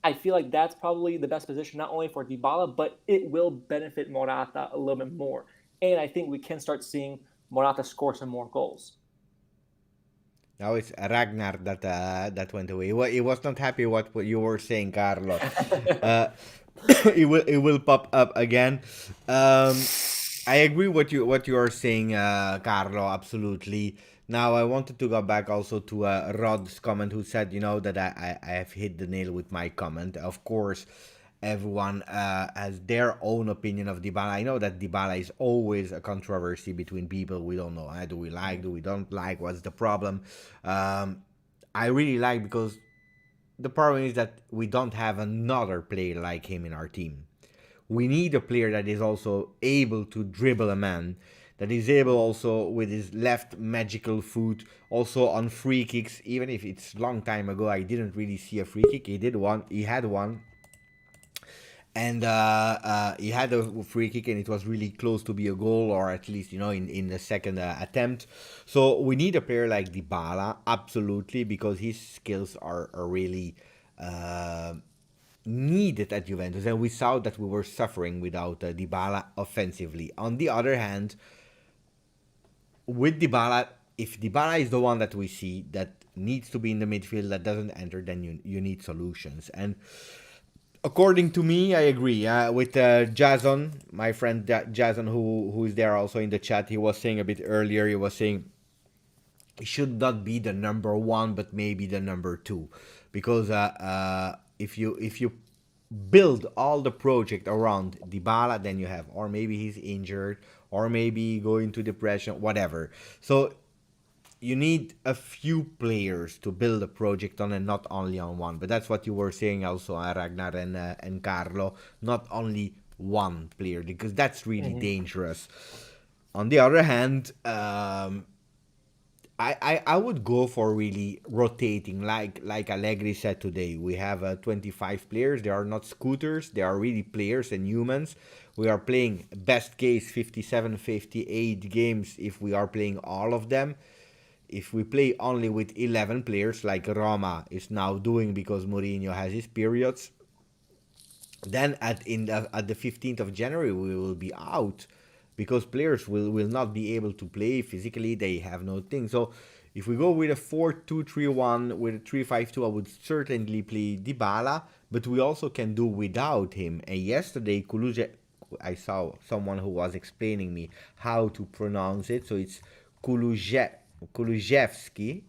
I feel like that's probably the best position, not only for Dybala, but it will benefit Morata a little bit more. And I think we can start seeing Morata score some more goals. Now it's Ragnar that went away. He was not happy what you were saying, Carlo. It will pop up again. I agree what you are saying, Carlo. Absolutely. Now I wanted to go back also to Rod's comment, who said, that I have hit the nail with my comment. Of course, everyone has their own opinion of Dybala. I know that Dybala is always a controversy between people. We don't know. Do we like? Do we don't like? What's the problem? I really like, because the problem is that we don't have another player like him in our team. We need a player that is also able to dribble a man, that is able also with his left magical foot, also on free kicks. Even if it's a long time ago, I didn't really see a free kick. He had one. And he had a free kick, and it was really close to be a goal, or at least, in the second attempt. So we need a player like Dybala, absolutely, because his skills are really needed at Juventus. And we saw that we were suffering without Dybala offensively. On the other hand, with Dybala, if Dybala is the one that we see that needs to be in the midfield, that doesn't enter, then you need solutions. And according to me, I agree with Jason, my friend Jason, who is there also in the chat. He was saying a bit earlier, he was saying he should not be the number 1, but maybe the number 2, because if you build all the project around Dybala, then you have, or maybe he's injured, or maybe go into depression, whatever. So you need a few players to build a project on, and not only on one. But that's what you were saying also, Ragnar and Carlo. Not only one player, because that's really dangerous. On the other hand, I would go for really rotating, like Allegri said today. We have 25 players. They are not scooters. They are really players and humans. We are playing, best case, 57, 58 games if we are playing all of them. If we play only with 11 players, like Roma is now doing because Mourinho has his periods, then at the 15th of January we will be out, because players will not be able to play physically. They have no thing. So if we go with a 4-2-3-1, with a 3-5-2, I would certainly play Dybala, but we also can do without him. And yesterday, I saw someone who was explaining me how to pronounce it. So it's Kulusevski.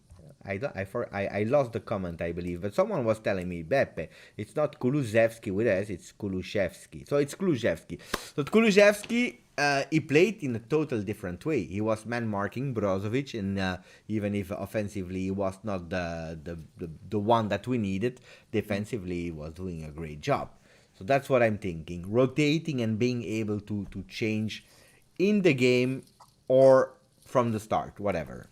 I lost the comment, I believe, but someone was telling me, Beppe, it's not Kulusevski with S, it's Kulusevski. So it's Kulusevski. So Kulusevski, he played in a total different way. He was man-marking Brozovic, and even if offensively he was not the one that we needed, defensively he was doing a great job. So that's what I'm thinking. Rotating and being able to change in the game or from the start, whatever.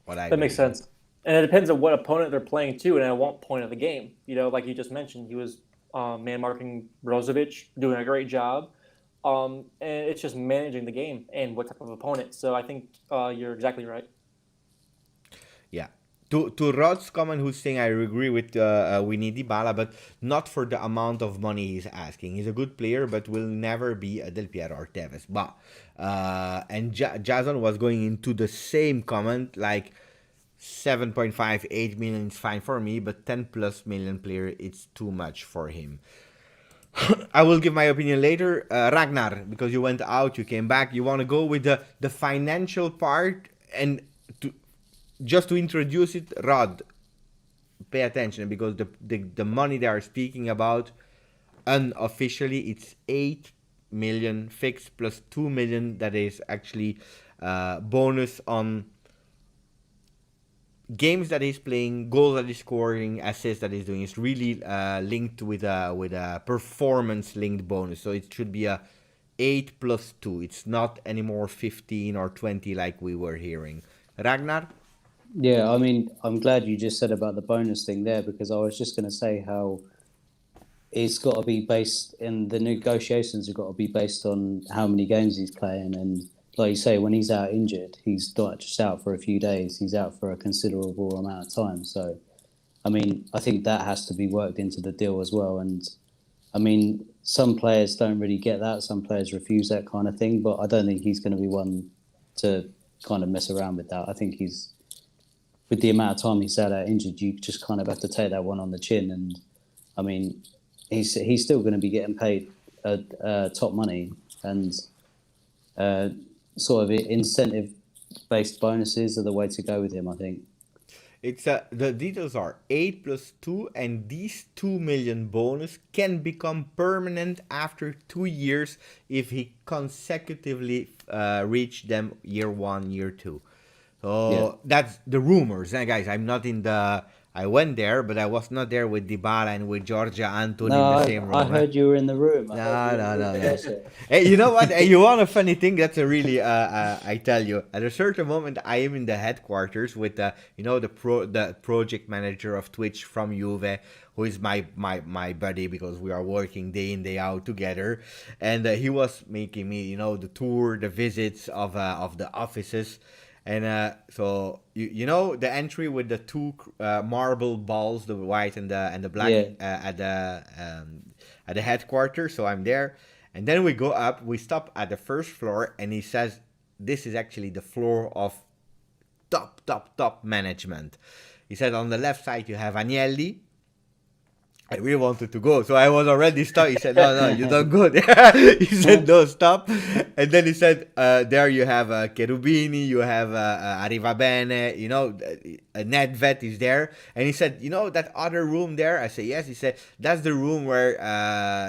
That makes sense. And it depends on what opponent they're playing too, and at what point of the game. Like you just mentioned, he was man marking Brozovic, doing a great job. And it's just managing the game and what type of opponent. So I think you're exactly right. Yeah. To Rod's comment, who's saying I agree with we need Dybala, but not for the amount of money he's asking. He's a good player, but will never be a Del Piero or Tevez. But and Jason was going into the same comment, like 7.5, 8 million is fine for me, but 10 plus million player, it's too much for him. I will give my opinion later. Ragnar, because you went out, you came back. You want to go with the financial part and to just to introduce it, Rod, pay attention because the money they are speaking about unofficially it's 8 million fixed plus 2 million that is actually bonus on games that he's playing, goals that he's scoring, assists that he's doing. It's really linked with a performance linked bonus. So it should be a 8 plus 2. It's not anymore 15 or 20 like we were hearing. Ragnar? Yeah, I mean, I'm glad you just said about the bonus thing there because I was just going to say how it's got to be based in the negotiations have got to be based on how many games he's playing. And like you say, when he's out injured, he's not just out for a few days, he's out for a considerable amount of time. So, I mean, I think that has to be worked into the deal as well. And I mean, some players don't really get that. Some players refuse that kind of thing. But I don't think he's going to be one to kind of mess around with that. I think he's, with the amount of time he's out injured, you just kind of have to take that one on the chin. And I mean, he's still going to be getting paid top money, and sort of incentive-based bonuses are the way to go with him, I think. It's the details are 8 plus 2, and these 2 million bonus can become permanent after 2 years if he consecutively reach them year 1, year 2. So that's the rumors. And guys, I'm not in the. I went there, but I was not there with Dybala and with Giorgia Anton in the same room. I heard you were in the room. No. Hey, you know what? Hey, you want a funny thing? That's a really. I tell you, at a certain moment, I am in the headquarters with the project manager of Twitch from Juve, who is my buddy because we are working day in day out together, and he was making me, the tour, the visits of the offices. And so you know the entry with the two marble balls, the white and the black at the headquarters. So I'm there, and then we go up. We stop at the first floor, and he says, "This is actually the floor of top management." He said on the left side you have Agnelli. I really wanted to go, so I was already stuck. He said, no, you don't go there. He said, no, stop. And then he said, there you have Cherubini, you have Arrivabene, Nedved is there. And he said, that other room there? I said, yes. He said, that's the room where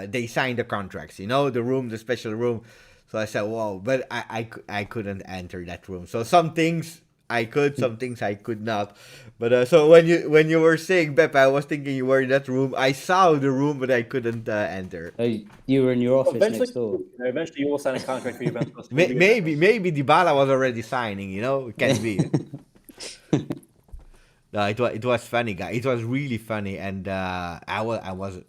they sign the contracts, the special room. So I said, wow, but I couldn't enter that room. So some things I could, some things I could not. But so when you were saying, Beppe, I was thinking you were in that room. I saw the room, but I couldn't enter. You were in your office next door. Eventually, you will sign a contract for Juventus. Maybe Dybala was already signing. It can be. No, it was funny, guy. It was really funny, and I was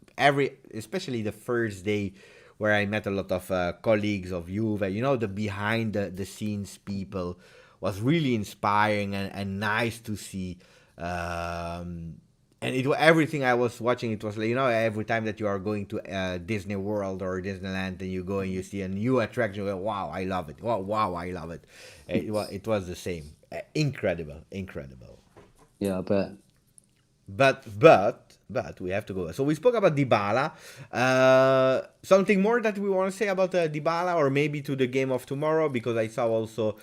especially the first day where I met a lot of colleagues of Juve. The behind the scenes people. Was really inspiring and nice to see, and everything I was watching. It was like every time that you are going to Disney World or Disneyland and you go and you see a new attraction, you go, wow, I love it. Wow, I love it. It was the same. Incredible. Yeah, I bet. But we have to go. So we spoke about Dybala. Something more that we want to say about Dybala, or maybe to the game of tomorrow, because I saw also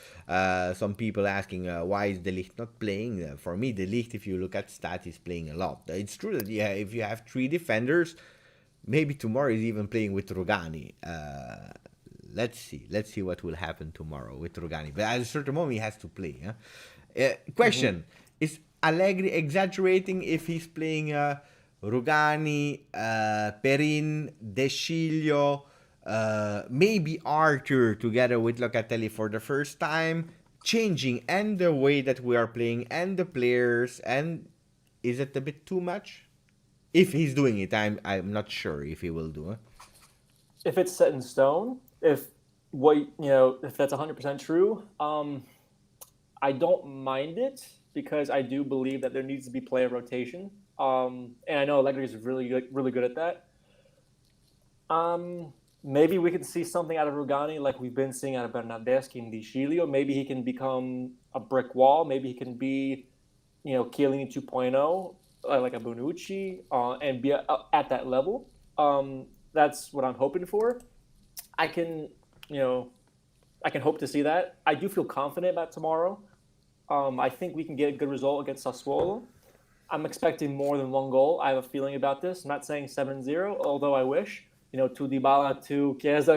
some people asking why is De Ligt not playing. For me, De Ligt, if you look at stats, is playing a lot. It's true that if you have 3 defenders, maybe tomorrow he's even playing with Rugani. Let's see what will happen tomorrow with Rugani. But at a certain moment, he has to play. Question: Is Allegri exaggerating if he's playing Rugani, Perin, De Sciglio, maybe Arthur together with Locatelli for the first time, changing and the way that we are playing and the players, and is it a bit too much? If he's doing it, I'm not sure if he will do it. If it's set in stone, if that's 100% true, I don't mind it. because I do believe that there needs to be player rotation. And I know Allegri is really good at that. Maybe we could see something out of Rugani like we've been seeing out of Bernardeschi and Di Giglio. Maybe he can become a brick wall. Maybe he can be, Chiellini 2.0, like a Bonucci, and be at that level. That's what I'm hoping for. I can, I can hope to see that. I do feel confident about tomorrow. I think we can get a good result against Sassuolo. I'm expecting more than one goal. I have a feeling about this. I'm not saying 7-0, although I wish. To Dybala, to Chiesa,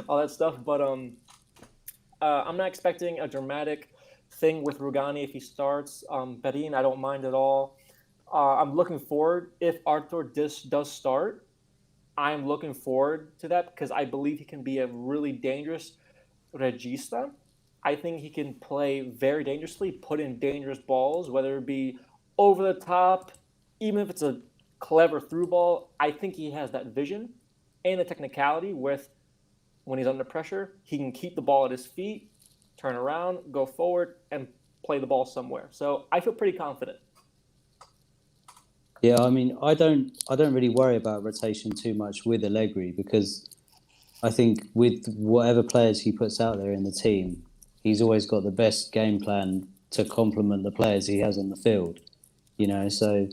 all that stuff. But I'm not expecting a dramatic thing with Rugani if he starts. Perin, I don't mind at all. I'm looking forward. If Arthur does start, I'm looking forward to that because I believe he can be a really dangerous regista. I think he can play very dangerously, put in dangerous balls, whether it be over the top, even if it's a clever through ball. I think he has that vision and the technicality with when he's under pressure, he can keep the ball at his feet, turn around, go forward, and play the ball somewhere. So I feel pretty confident. Yeah, I mean, I don't really worry about rotation too much with Allegri because I think with whatever players he puts out there in the team, he's always got the best game plan to complement the players he has on the field. So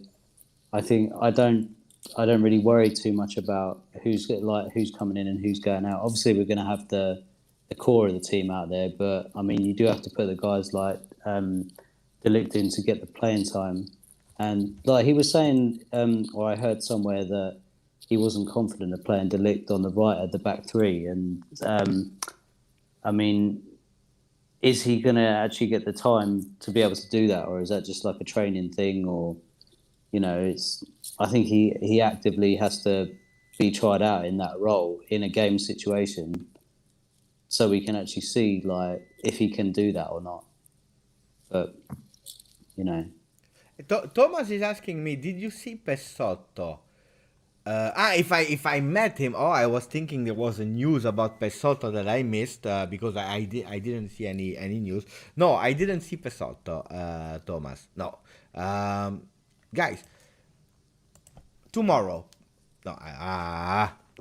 I think I don't really worry too much about who's coming in and who's going out. Obviously, we're going to have the core of the team out there, but I mean, you do have to put the guys like De Ligt in to get the playing time. And like he was saying, or I heard somewhere that he wasn't confident of playing De Ligt on the right at the back three. And I mean, is he going to actually get the time to be able to do that, or is that just like a training thing? Or I think he actively has to be tried out in that role in a game situation, so we can actually see like if he can do that or not. But Thomas is asking me, did you see Pessotto? If I met him, I was thinking there was a news about Pessotto that I missed because I didn't see any news. No, I didn't see Pessotto, Thomas. No, guys, tomorrow. No,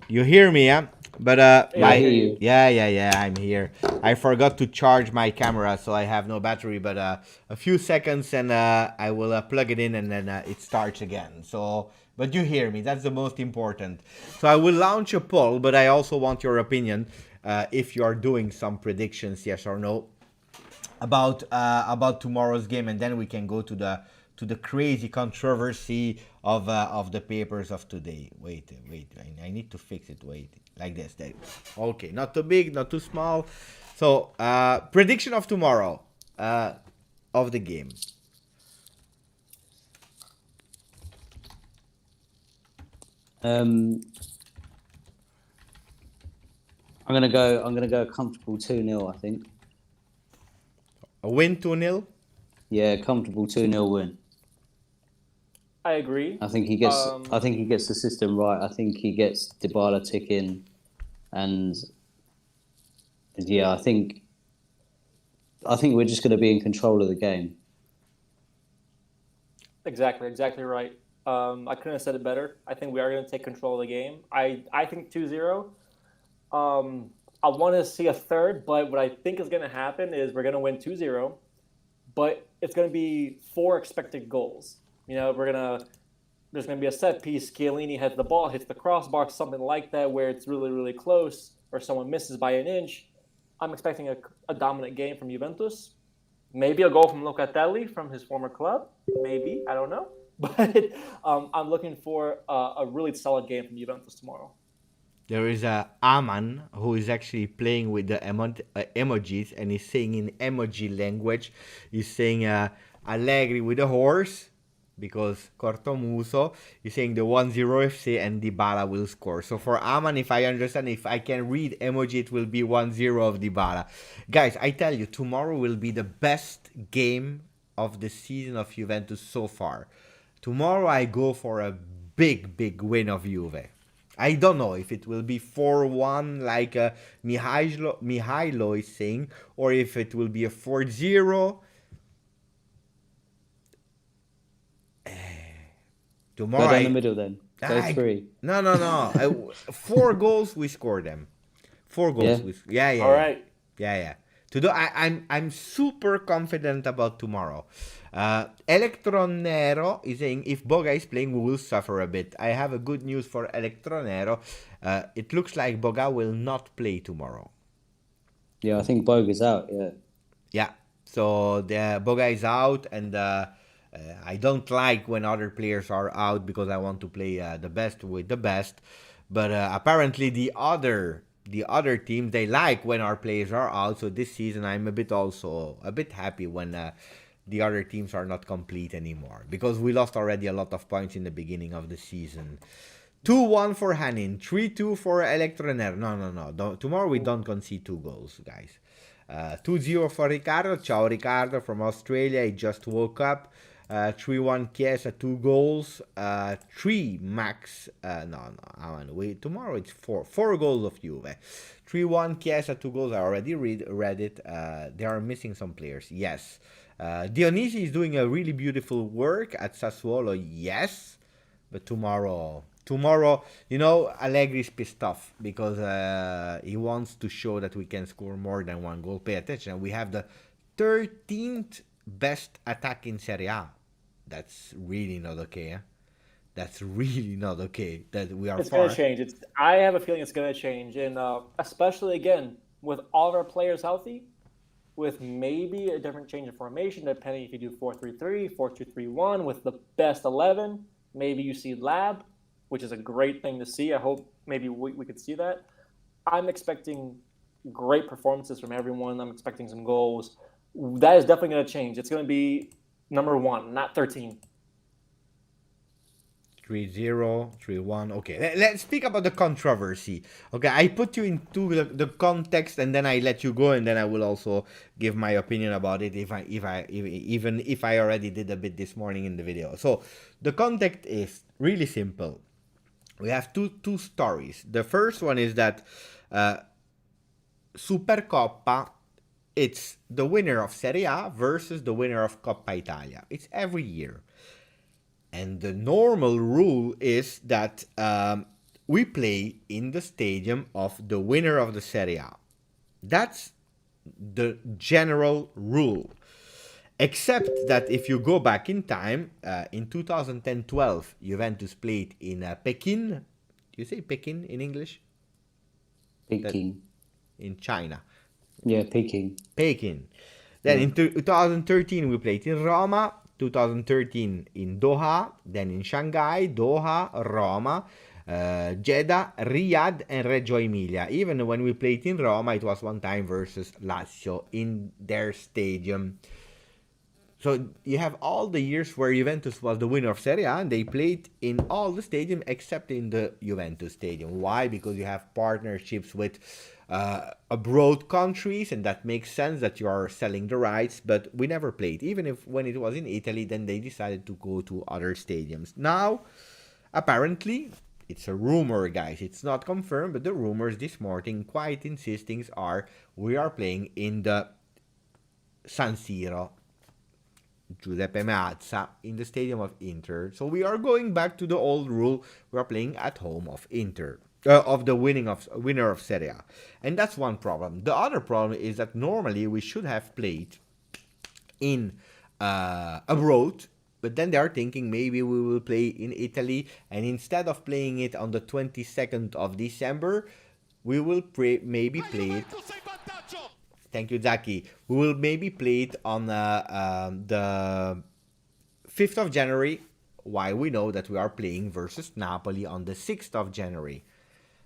you hear me, yeah? But I hear you. Yeah, I'm here. I forgot to charge my camera, so I have no battery. But a few seconds, and I will plug it in, and then it starts again. So, but you hear me. That's the most important. So I will launch a poll, but I also want your opinion. If you are doing some predictions, yes or no, about tomorrow's game, and then we can go to the crazy controversy of the papers of today. Wait, I need to fix it. Wait, like this. There. Okay, not too big, not too small. So prediction of tomorrow of the game. I'm gonna go a comfortable 2-0, I think. A win 2-0? Yeah, comfortable 2-0 win. I agree. I think he gets the system right. I think he gets Dybala ticking, and yeah, I think we're just going to be in control of the game. Exactly right. I couldn't have said it better. I think we are going to take control of the game. I think 2-0. I want to see a third, but what I think is going to happen is we're going to win 2-0, but it's going to be 4 expected goals. There's going to be a set piece. Chiellini has the ball, hits the crossbar, something like that, where it's really, really close, or someone misses by an inch. I'm expecting a dominant game from Juventus. Maybe a goal from Locatelli from his former club. Maybe, I don't know. But I'm looking for a really solid game from Juventus tomorrow. There is a Aman who is actually playing with the emojis, and he's saying in emoji language, he's saying Allegri with a horse, because Cortomuso is saying the 1-0 FC and Dybala will score. So for Aman, if I understand, if I can read emoji, it will be 1-0 of Dybala. Guys, I tell you, tomorrow will be the best game of the season of Juventus so far. Tomorrow I go for a big win of Juve. I don't know if it will be 4-1 like Mihailo is saying, or if it will be a 4-0. Tomorrow, Go down the middle then. Go I- 3. No. 4 goals, we score them. 4 goals. Yeah? Yeah. All right. Yeah. Today, I'm super confident about tomorrow. Electronero is saying if Boga is playing, we will suffer a bit. I have a good news for Electronero. It looks like Boga will not play tomorrow. Yeah, I think Boga's out, yeah. Yeah. So the Boga is out, and I don't like when other players are out because I want to play the best with the best. But apparently the other teams, they like when our players are out. So this season I'm a bit happy when the other teams are not complete anymore, because we lost already a lot of points in the beginning of the season. 2-1 for Hanin, 3-2 for Electroner. No. Tomorrow we don't concede 2 goals, guys. 2-0 for Ricardo. Ciao Ricardo from Australia. He just woke up. 3-1 Chiesa, 2 goals. 3 Max. Tomorrow it's 4 goals of Juve. 3-1 Chiesa, 2 goals. I already read it. They are missing some players. Yes. Dionisi is doing a really beautiful work at Sassuolo. Yes. But tomorrow, Allegri is pissed off because he wants to show that we can score more than 1 goal. Pay attention. We have the 13th best attack in Serie A. That's really not okay. That's really not okay. That we are It's far. going to change. I have a feeling it's going to change. And especially, again, with all of our players healthy, with maybe a different change of formation, depending if you do 4-3-3, 4-2-3-1, with the best 11. Maybe you see Lab, which is a great thing to see. I hope maybe we could see that. I'm expecting great performances from everyone. I'm expecting some goals. That is definitely going to change. It's going to be number 1, not 13. 3-0, 3-1. Okay, let's speak about the controversy. Okay, I put you into the context, and then I let you go, and then I will also give my opinion about it even if I already did a bit this morning in the video. So the context is really simple. We have two stories. The first one is that Supercoppa, it's the winner of Serie A versus the winner of Coppa Italia. It's every year. And the normal rule is that we play in the stadium of the winner of the Serie A. That's the general rule. Except that if you go back in time, in 2010-12, Juventus played in Pekin. You say Pekin in English? Peking. In China. Yeah, Peking. Pekin. Then in 2013, we played in Roma. 2013 in Doha, then in Shanghai, Doha, Roma, Jeddah, Riyadh, and Reggio Emilia. Even when we played in Roma, it was one time versus Lazio in their stadium. So you have all the years where Juventus was the winner of Serie A, and they played in all the stadium except in the Juventus stadium. Why? Because you have partnerships with abroad countries, and that makes sense that you are selling the rights, but we never played. Even if when it was in Italy, then they decided to go to other stadiums. Now, apparently, it's a rumor, guys. It's not confirmed, but the rumors this morning, quite insisting, are we are playing in the San Siro, Giuseppe Meazza, in the stadium of Inter. So we are going back to the old rule. We are playing at home of Inter. Of the winner of Serie A. And that's one problem. The other problem is that normally we should have played in abroad, but then they are thinking maybe we will play in Italy, and instead of playing it on the 22nd of December, we will maybe play it. Thank you, Zaki. We will maybe play it on the 5th of January, while we know that we are playing versus Napoli on the 6th of January.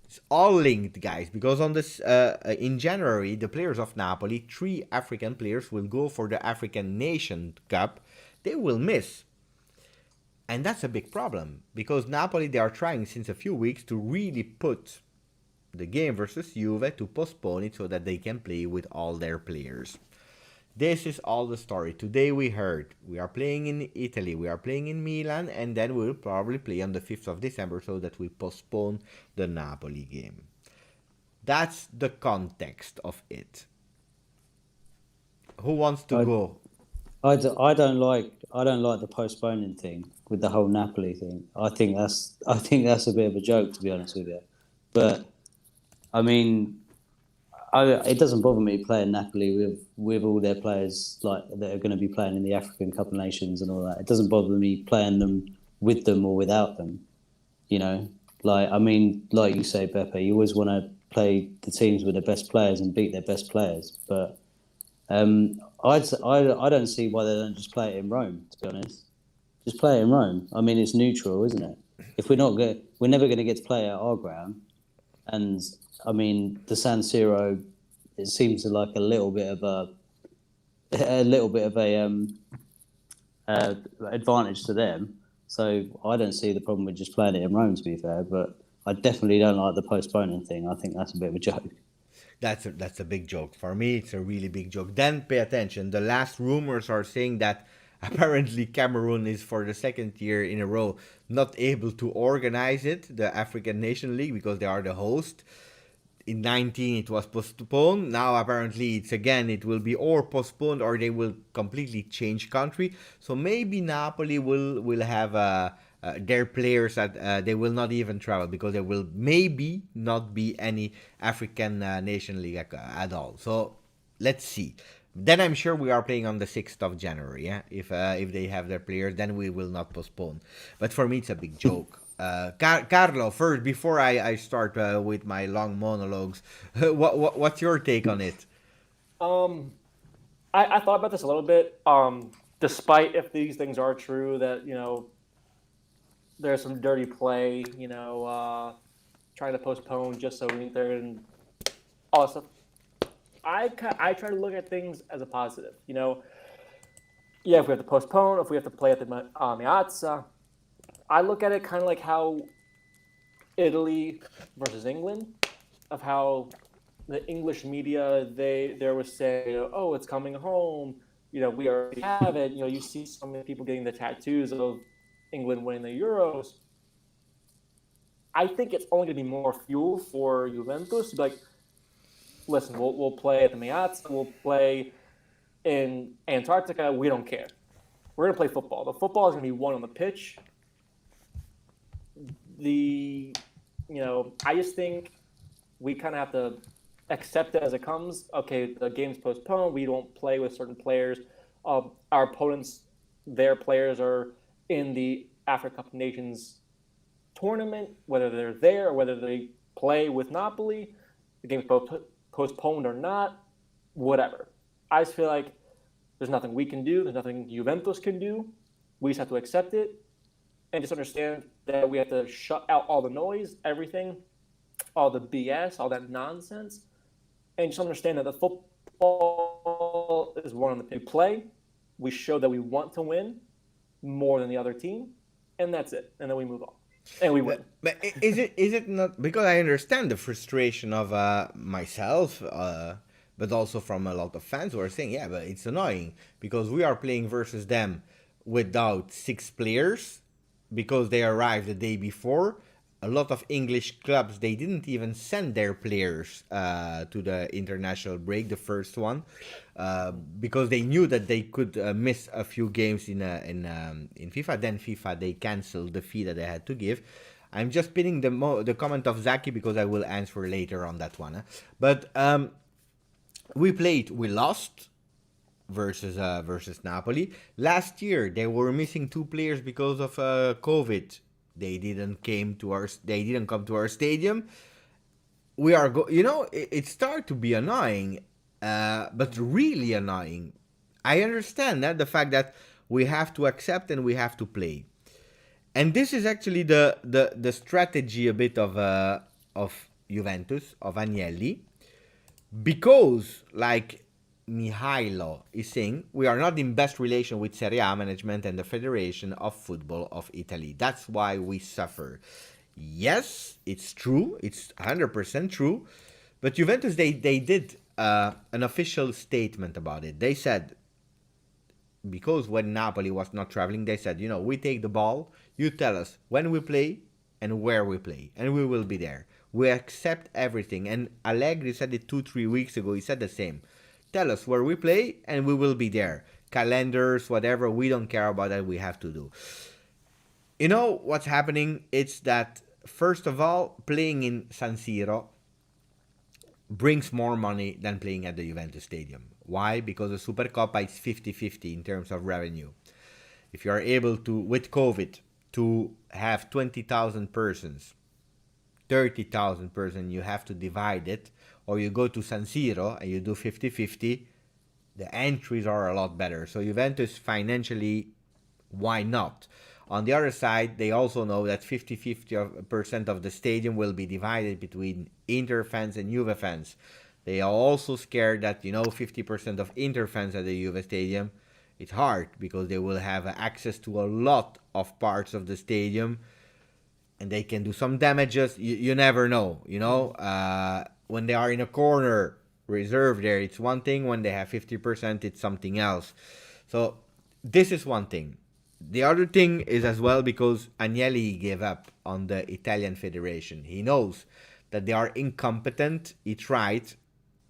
It's all linked, guys, because on this in January, the players of Napoli, 3 African players, will go for the African Nation Cup. They will miss. And that's a big problem, because Napoli, they are trying since a few weeks to really put the game versus Juve, to postpone it so that they can play with all their players. This is all the story. Today we heard we are playing in Italy, we are playing in Milan, and then we'll probably play on the 5th of December so that we postpone the Napoli game. That's the context of it. Who wants to go? I don't like the postponing thing with the whole Napoli thing. I think that's a bit of a joke, to be honest with you. But I mean, it doesn't bother me playing Napoli with all their players like that are going to be playing in the African Cup of Nations and all that. It doesn't bother me playing them with them or without them. You know, like I mean, like you say, Beppe, you always want to play the teams with their best players and beat their best players. But I don't see why they don't just play it in Rome. To be honest, just play it in Rome. I mean, it's neutral, isn't it? If we're never going to get to play at our ground. And I mean, the San Siro, it seems like a little bit of advantage to them. So I don't see the problem with just playing it in Rome, to be fair. But I definitely don't like the postponing thing. I think that's a bit of a joke. That's a big joke. For me, it's a really big joke. Then pay attention. The last rumors are saying that apparently Cameroon is for the second year in a row not able to organize it, the African Nation League, because they are the host. In 19 it was postponed. Now apparently it will be or postponed or they will completely change country. So maybe Napoli will have their players that they will not even travel because there will maybe not be any African Nation League at all. So let's see. Then I'm sure we are playing on the 6th of January. Yeah, if they have their players, then we will not postpone. But for me, it's a big joke. Carlo, first before I start with my long monologues, what's your take on it? I thought about this a little bit. Despite if these things are true, that there's some dirty play, trying to postpone just so we ain't there and all that stuff. I try to look at things as a positive. Yeah, if we have to postpone, if we have to play at the Meazza, I look at it kind of like how Italy versus England, of how the English media there was saying, oh, it's coming home. We already have it. You see so many people getting the tattoos of England winning the Euros. I think it's only going to be more fuel for Juventus to be like, listen, we'll play at the Meazza, we'll play in Antarctica. We don't care. We're going to play football. The football is going to be won on the pitch. I just think we kind of have to accept it as it comes. Okay, the game's postponed. We don't play with certain players. Our opponents, their players are in the Africa Cup of Nations tournament, whether they're there or whether they play with Napoli. The game's postponed or not, whatever. I just feel like there's nothing we can do. There's nothing Juventus can do. We just have to accept it and just understand that we have to shut out all the noise, everything, all the BS, all that nonsense, and just understand that the football is one on the play. We show that we want to win more than the other team, and that's it. And then we move on. And we win. But is it not, because I understand the frustration of myself, but also from a lot of fans who are saying, yeah, but it's annoying because we are playing versus them without 6 players because they arrived the day before. A lot of English clubs, they didn't even send their players to the international break, the first one, because they knew that they could miss a few games in FIFA. Then FIFA, they canceled the fee that they had to give. I'm just pinning the comment of Zaki because I will answer later on that one. But we lost versus Napoli. Last year, they were missing 2 players because of COVID. They didn't come to our stadium. We are it started to be annoying, but really annoying. I understand that the fact that we have to accept and we have to play, and this is actually the strategy a bit of Juventus, of Agnelli, because like Mihailo is saying, we are not in best relation with Serie A management and the Federation of Football of Italy. That's why we suffer. Yes, it's true. It's 100% true. But Juventus, they did an official statement about it. They said, because when Napoli was not traveling, they said, we take the ball. You tell us when we play and where we play, and we will be there. We accept everything. And Allegri said it 2-3 weeks ago. He said the same. Tell us where we play and we will be there. calendars, whatever. We don't care about that. We have to do. You know what's happening? It's that, first of all, playing in San Siro brings more money than playing at the Juventus Stadium. Why? Because the Supercoppa is 50-50 in terms of revenue. If you are able to, with COVID, to have 20,000 persons, 30,000 persons, you have to divide it, or you go to San Siro and you do 50-50, the entries are a lot better. So Juventus financially, why not? On the other side, they also know that 50-50% of the stadium will be divided between Inter fans and Juve fans. They are also scared that, 50% of Inter fans at the Juve stadium, it's hard because they will have access to a lot of parts of the stadium and they can do some damages. You never know, when they are in a corner reserved there, it's one thing. When they have 50%, it's something else. So this is one thing. The other thing is as well because Agnelli gave up on the Italian Federation. He knows that they are incompetent. He tried,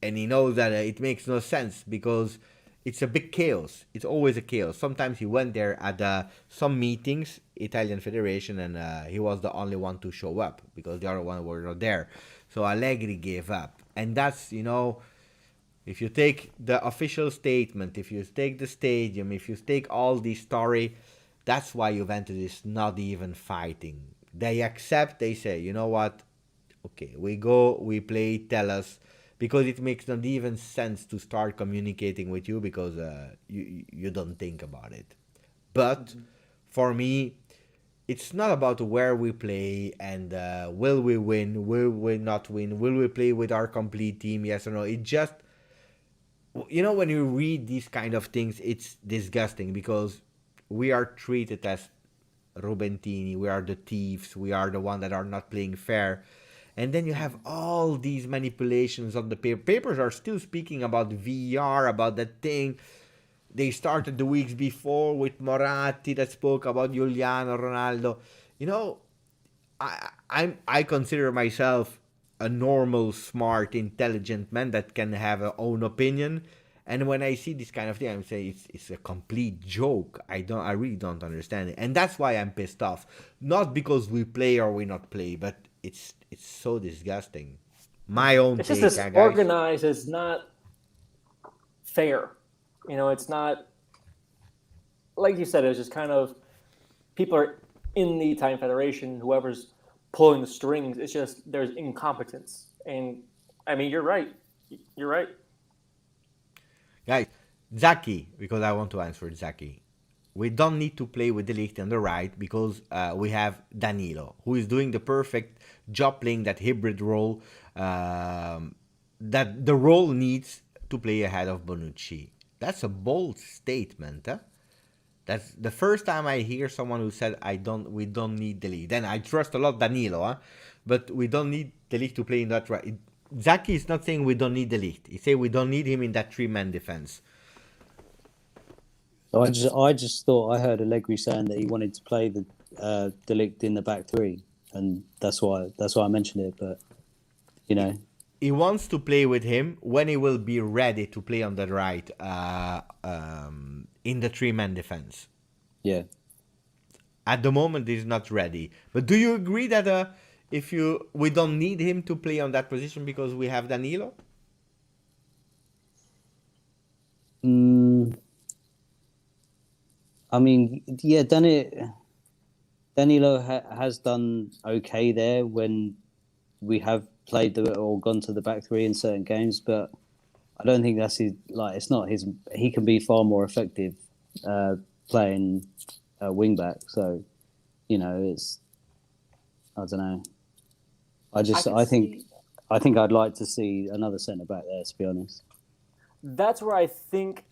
and he knows that it makes no sense because it's a big chaos. It's always a chaos. Sometimes he went there at some meetings, Italian Federation, and he was the only one to show up because the other one were not there. So Allegri gave up. And that's, if you take the official statement, if you take the stadium, if you take all the story, that's why Juventus is not even fighting. They accept, they say, you know what? Okay, we go, we play, tell us. Because it makes not even sense to start communicating with you because you don't think about it. But for me, it's not about where we play and will we win, will we not win, will we play with our complete team, yes or no. It just, when you read these kind of things, it's disgusting because we are treated as Juventini, we are the thieves, we are the one that are not playing fair. And then you have all these manipulations on the paper. Papers are still speaking about VR, about that thing. They started the weeks before with Moratti that spoke about Giuliano, Ronaldo. I consider myself a normal, smart, intelligent man that can have a own opinion. And when I see this kind of thing, I'm saying it's a complete joke. I really don't understand it, and that's why I'm pissed off. Not because we play or we not play, but it's so disgusting. My own It's take, just this guys. organized is not fair. It's not like you said. It's just kind of people are in the Italian Federation. Whoever's pulling the strings, it's just there's incompetence. And I mean, you're right. You're right. Guys, Zaki, because I want to answer Zaki. We don't need to play with De Ligt on the right because we have Danilo, who is doing the perfect job playing that hybrid role that the role needs to play ahead of Bonucci. That's a bold statement, huh? That's the first time I hear someone who said we don't need De Ligt. Then I trust a lot Danilo, huh? But we don't need De Ligt to play in that right. Zaki is not saying we don't need De Ligt. He say we don't need him in that 3-man defense. I just thought I heard Allegri saying that he wanted to play the De Ligt in the back three, and that's why I mentioned it. But he wants to play with him when he will be ready to play on the right in the 3-man defense. Yeah. At the moment, he's not ready. But do you agree that we don't need him to play on that position because we have Danilo? I mean, yeah, Danilo has done okay there when we have played or gone to the back three in certain games, but I don't think that's his. It's not his. He can be far more effective playing wing back. So, it's. I don't know. I think I'd like to see another centre back there. To be honest, that's where I think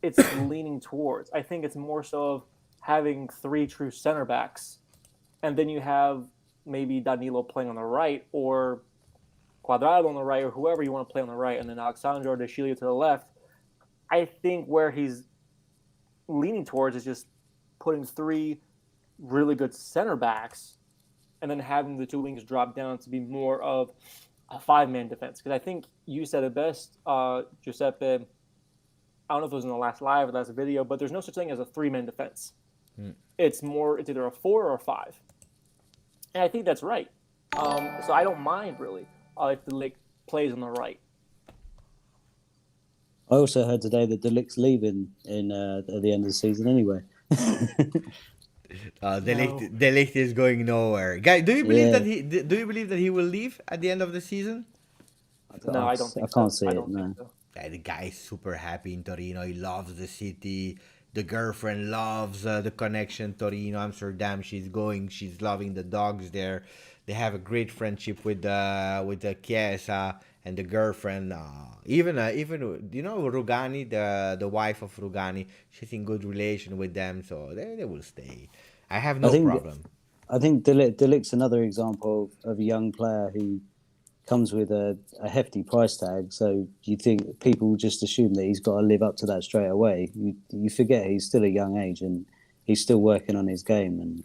it's leaning towards. I think it's more so of having 3 true center backs, and then you have maybe Danilo playing on the right or Quadrado on the right or whoever you want to play on the right, and then Alexandro De Chilio to the left. I think where he's leaning towards is just putting 3 really good center backs and then having the 2 wings drop down to be more of a 5-man defense. Because I think you said it best, Giuseppe. I don't know if it was in the last live or last video, but there's no such thing as a 3-man defense. It's either a 4 or a 5. And I think that's right. So I don't mind really if the Ligt plays on the right. I also heard today that De Ligt's leaving at the end of the season anyway. De Ligt is going nowhere. Guys, do you believe Yeah. that he will leave at the end of the season? No, I don't think I can't so. see I it. don't No. think so. The guy is super happy in Torino. He loves the city. The girlfriend loves the connection Torino Amsterdam. She's loving the dogs there. They have a great friendship with the Chiesa and the girlfriend. Even Rugani, the wife of Rugani, she's in good relation with them, so they will stay. I have no problem. I think De Ligt's another example of a young player who comes with a hefty price tag. So you think people just assume that he's got to live up to that straight away. You forget he's still a young age and he's still working on his game. And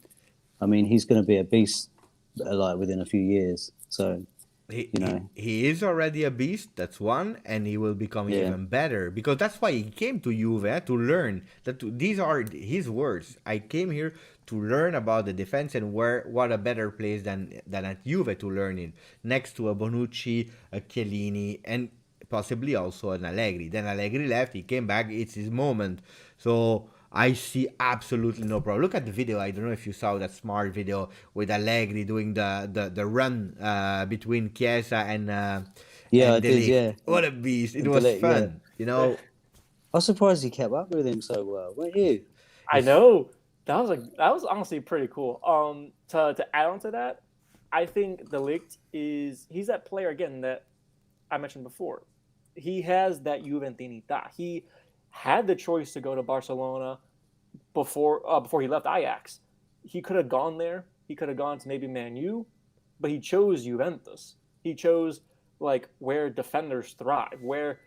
I mean, he's going to be a beast like within a few years. So he is already a beast. That's one, and he will become even better because that's why he came to Juve to learn. These are his words. I came here to learn about the defense and what a better place than at Juve to learn it. Next to a Bonucci, a Chiellini, and possibly also an Allegri. Then Allegri left. He came back. It's his moment. So I see absolutely no problem. Look at the video. I don't know if you saw that smart video with Allegri doing the run between Chiesa and I De did. Ligt. Yeah, What a beast! It De was Ligt, fun. You know, I was surprised he kept up with him so well. Weren't you? I know that was honestly pretty cool. To add on to that, I think De Ligt he's that player again that I mentioned before. He has that Juventinità. He had the choice to go to Barcelona before he left Ajax. He could have gone there. He could have gone to maybe Man U, but he chose Juventus. He chose like where defenders thrive, where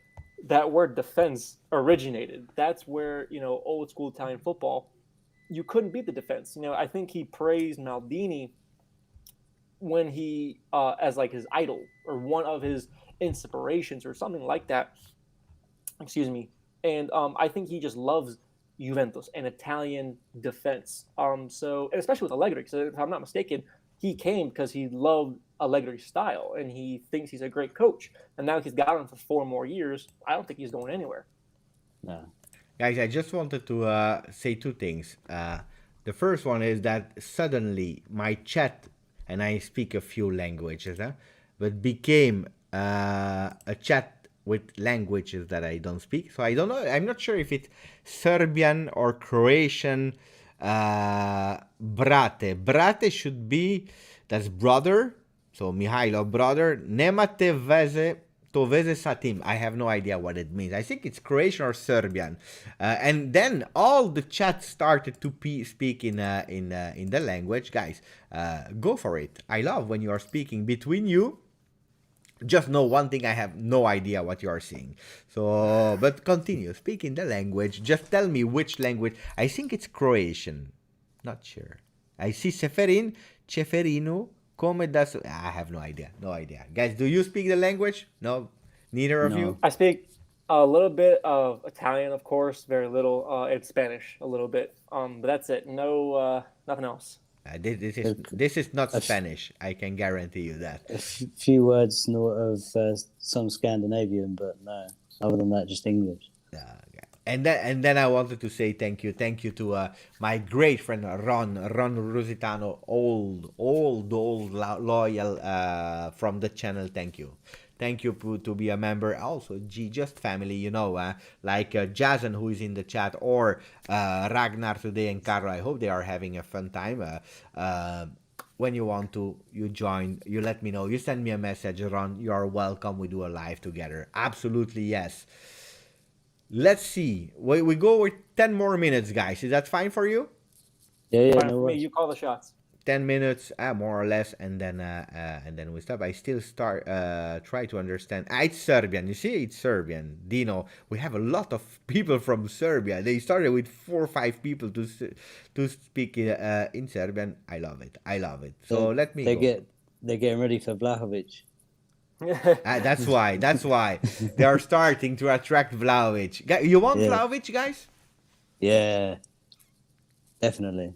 that word defense originated. That's where old school Italian football. You couldn't beat the defense. I think he praised Maldini when he as like his idol or one of his inspirations or something like that. Excuse me. And I think he just loves Juventus and Italian defense. So and especially with Allegri, because if I'm not mistaken, he came because he loved Allegri's style and he thinks he's a great coach. And now he's got him for 4 more years. I don't think he's going anywhere. No. guys, I just wanted to say 2 things. The first one is that suddenly my chat, and I speak a few languages, but became a chat with languages that I don't speak. So I don't know. I'm not sure if it's Serbian or Croatian. Brate should be, that's brother. So Mihailo, brother. Nemate veze to veze satim. I have no idea what it means. I think it's Croatian or Serbian. And then all the chat started to speak in the language. Guys, go for it. I love when you are speaking between you. Just know one thing, I have no idea what you are saying. So, but continue speaking the language. Just tell me which language. I think it's Croatian. Not sure. I see Ceferinu, come das... I have no idea. No idea. Guys, do you speak the language? No? Neither of you? I speak a little bit of Italian, of course, very little, and Spanish a little bit. But that's it. No, nothing else. This is not Spanish. I can guarantee you that. A few words of some Scandinavian, but no. Other than that, just English. And then I wanted to say thank you to my great friend Ron Rositano, old loyal from the channel. Thank you to be a member. Also, Just family, like Jason, who is in the chat, or Ragnar today and Carlo. I hope they are having a fun time. When you want to, you join, you let me know. You send me a message, Ron. You are welcome. We do a live together. Absolutely, yes. Let's see. We go with 10 more minutes, guys. Is that fine for you? Yeah, Fine no for me. worries. You call the shots. 10 minutes, more or less, and then we stop. I still try to understand. It's Serbian. You see, it's Serbian. Dino, we have a lot of people from Serbia. They started with 4 or 5 people to speak in Serbian. I love it. So let me go. They're getting ready for Vlahovic. That's why. That's why they are starting to attract Vlahovic. You want Yeah. Vlahovic, guys? Yeah, definitely.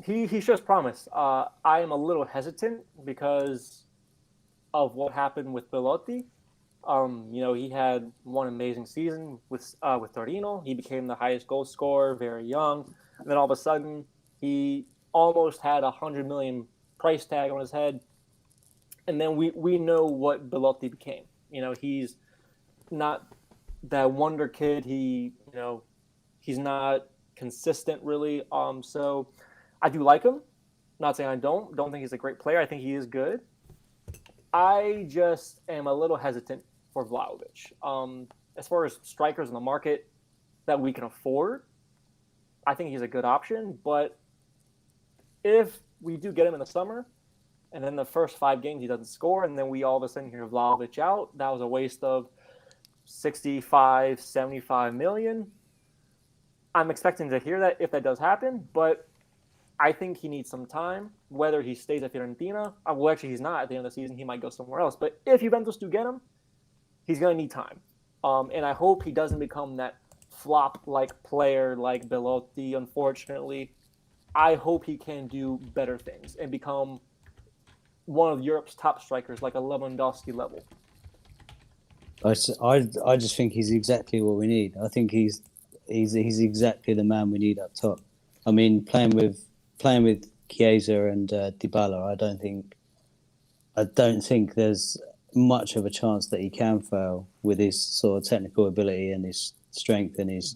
He shows promise. I am a little hesitant because of what happened with Belotti. He had one amazing season with Torino. He became the highest goal scorer, very young, and then all of a sudden he almost had 100 million price tag on his head. And then we know what Belotti became. He's not that wonder kid. He's not consistent really. So I do like him. Not saying I don't think he's a great player. I think he is good. I just am a little hesitant for Vlahovic. As far as strikers in the market that we can afford, I think he's a good option. But if we do get him in the summer, and then the first 5 games he doesn't score, and then we all of a sudden hear Vlahovic out, that was a waste of 65, 75 million. I'm expecting to hear that if that does happen, but I think he needs some time, whether he stays at Fiorentina. Well, actually, he's not at the end of the season. He might go somewhere else. But if Juventus do get him, he's going to need time. And I hope he doesn't become that flop-like player like Belotti, unfortunately. I hope he can do better things and become one of Europe's top strikers, like a Lewandowski level. I just think he's exactly what we need. I think he's exactly the man we need up top. I mean, playing with Chiesa and Dybala, I don't think there's much of a chance that he can fail with his sort of technical ability and his strength and his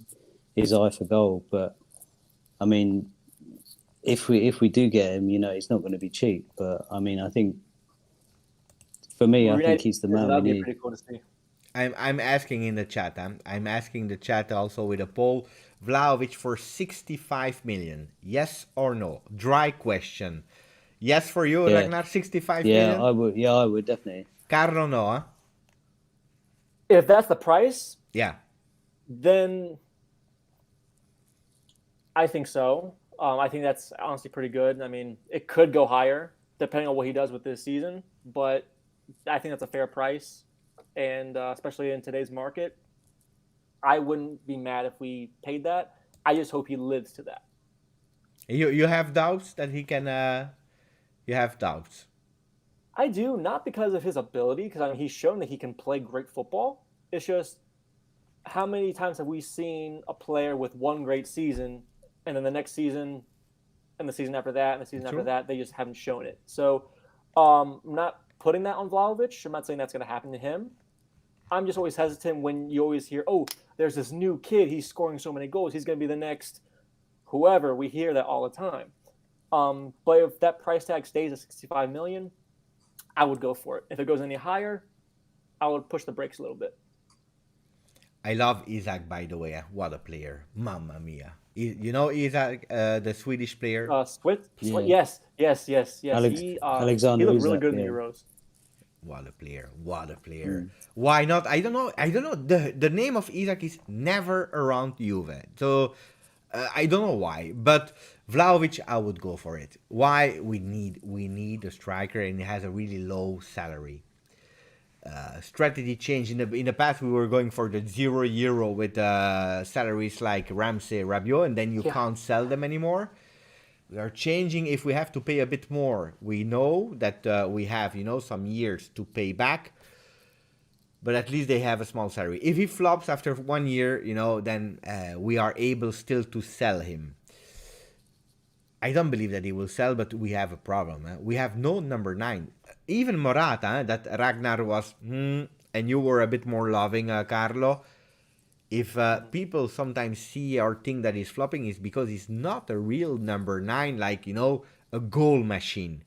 eye for goal. But I mean, if we do get him, he's not going to be cheap. But I mean, I think for me, I think he's the man we That'd be need. pretty cool to see. I'm asking in the chat. I'm asking the chat also with a poll. Vlahovic for 65 million. Yes or no? Dry question. Yes for you, Yeah. Ragnar. 65 million. I would. Yeah, I would definitely. Carlo, no, huh? If that's the price, Yeah. then I think so. I think that's honestly pretty good. I mean, it could go higher depending on what he does with this season, but I think that's a fair price. And especially in today's market, I wouldn't be mad if we paid that. I just hope he lives to that. You have doubts that he can. You have doubts. I do, not because of his ability, because I mean, he's shown that he can play great football. It's just how many times have we seen a player with one great season, and then the next season, and the season after that, and the season after that, they just haven't shown it. So I'm not putting that on Vlahovic. I'm not saying that's going to happen to him. I'm just always hesitant when you always hear, oh, there's this new kid. He's scoring so many goals. He's going to be the next whoever. We hear that all the time. But if that price tag stays at 65 million, I would go for it. If it goes any higher, I would push the brakes a little bit. I love Isaac, by the way. What a player. Mamma mia. You know Isaac, the Swedish player? Yeah. Yes. Alexander He looked really Isak, good in yeah. the Euros. What a player. What a player. Why not? I don't know. The name of Isaac is never around Juve. So I don't know why. But Vlahovic, I would go for it. Why? We need a striker, and he has a really low salary. Strategy change. In the past, we were going for the €0 with salaries like Ramsey, Rabiot, and then you can't sell them anymore. We are changing if we have to pay a bit more. We know that we have, some years to pay back, but at least they have a small salary. If he flops after 1 year, then we are able still to sell him. I don't believe that he will sell, but we have a problem. We have no number 9. Even Morata, that Ragnar was, and you were a bit more loving, Carlo. If people sometimes see or think that he's flopping, it's because he's not a real number 9, like, a goal machine.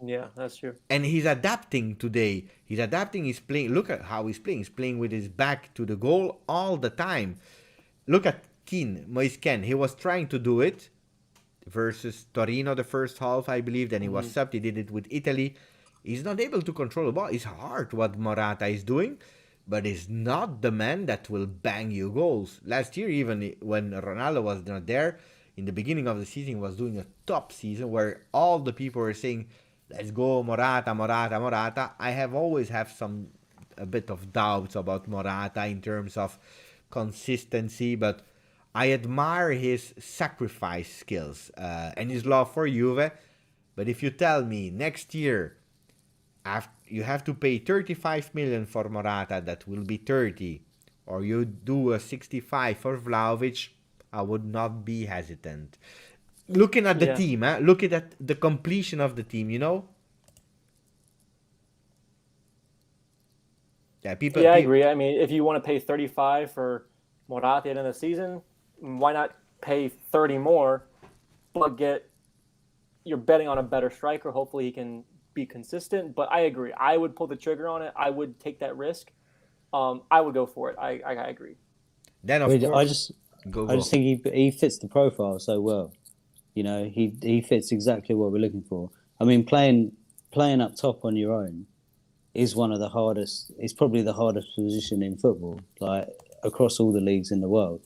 Yeah, that's true. And he's adapting today. He's adapting, he's playing. Look at how he's playing. He's playing with his back to the goal all the time. Look at Moise Kean. He was trying to do it versus Torino the first half, I believe. Then he was subbed. He did it with Italy. He's not able to control the ball. It's hard what Morata is doing, but he's not the man that will bang you goals. Last year, even when Ronaldo was not there, in the beginning of the season, he was doing a top season where all the people were saying, let's go Morata, Morata, Morata. I have always have a bit of doubts about Morata in terms of consistency, but I admire his sacrifice skills and his love for Juve. But if you tell me next year you have to pay 35 million for Morata, that will be 30, or you do a 65 for Vlahovic, I would not be hesitant. Looking at the Yeah. team, looking at the completion of the team, Yeah, Yeah, I agree. I mean, if you want to pay 35 for Morata at the end of the season, why not pay 30 more, but you're betting on a better striker. Hopefully he can be consistent. But I agree. I would pull the trigger on it. I would take that risk. I would go for it. I agree. Then of I course, just I go. just think he fits the profile so well. He fits exactly what we're looking for. I mean, playing up top on your own is one of the hardest. It's probably the hardest position in football, like across all the leagues in the world.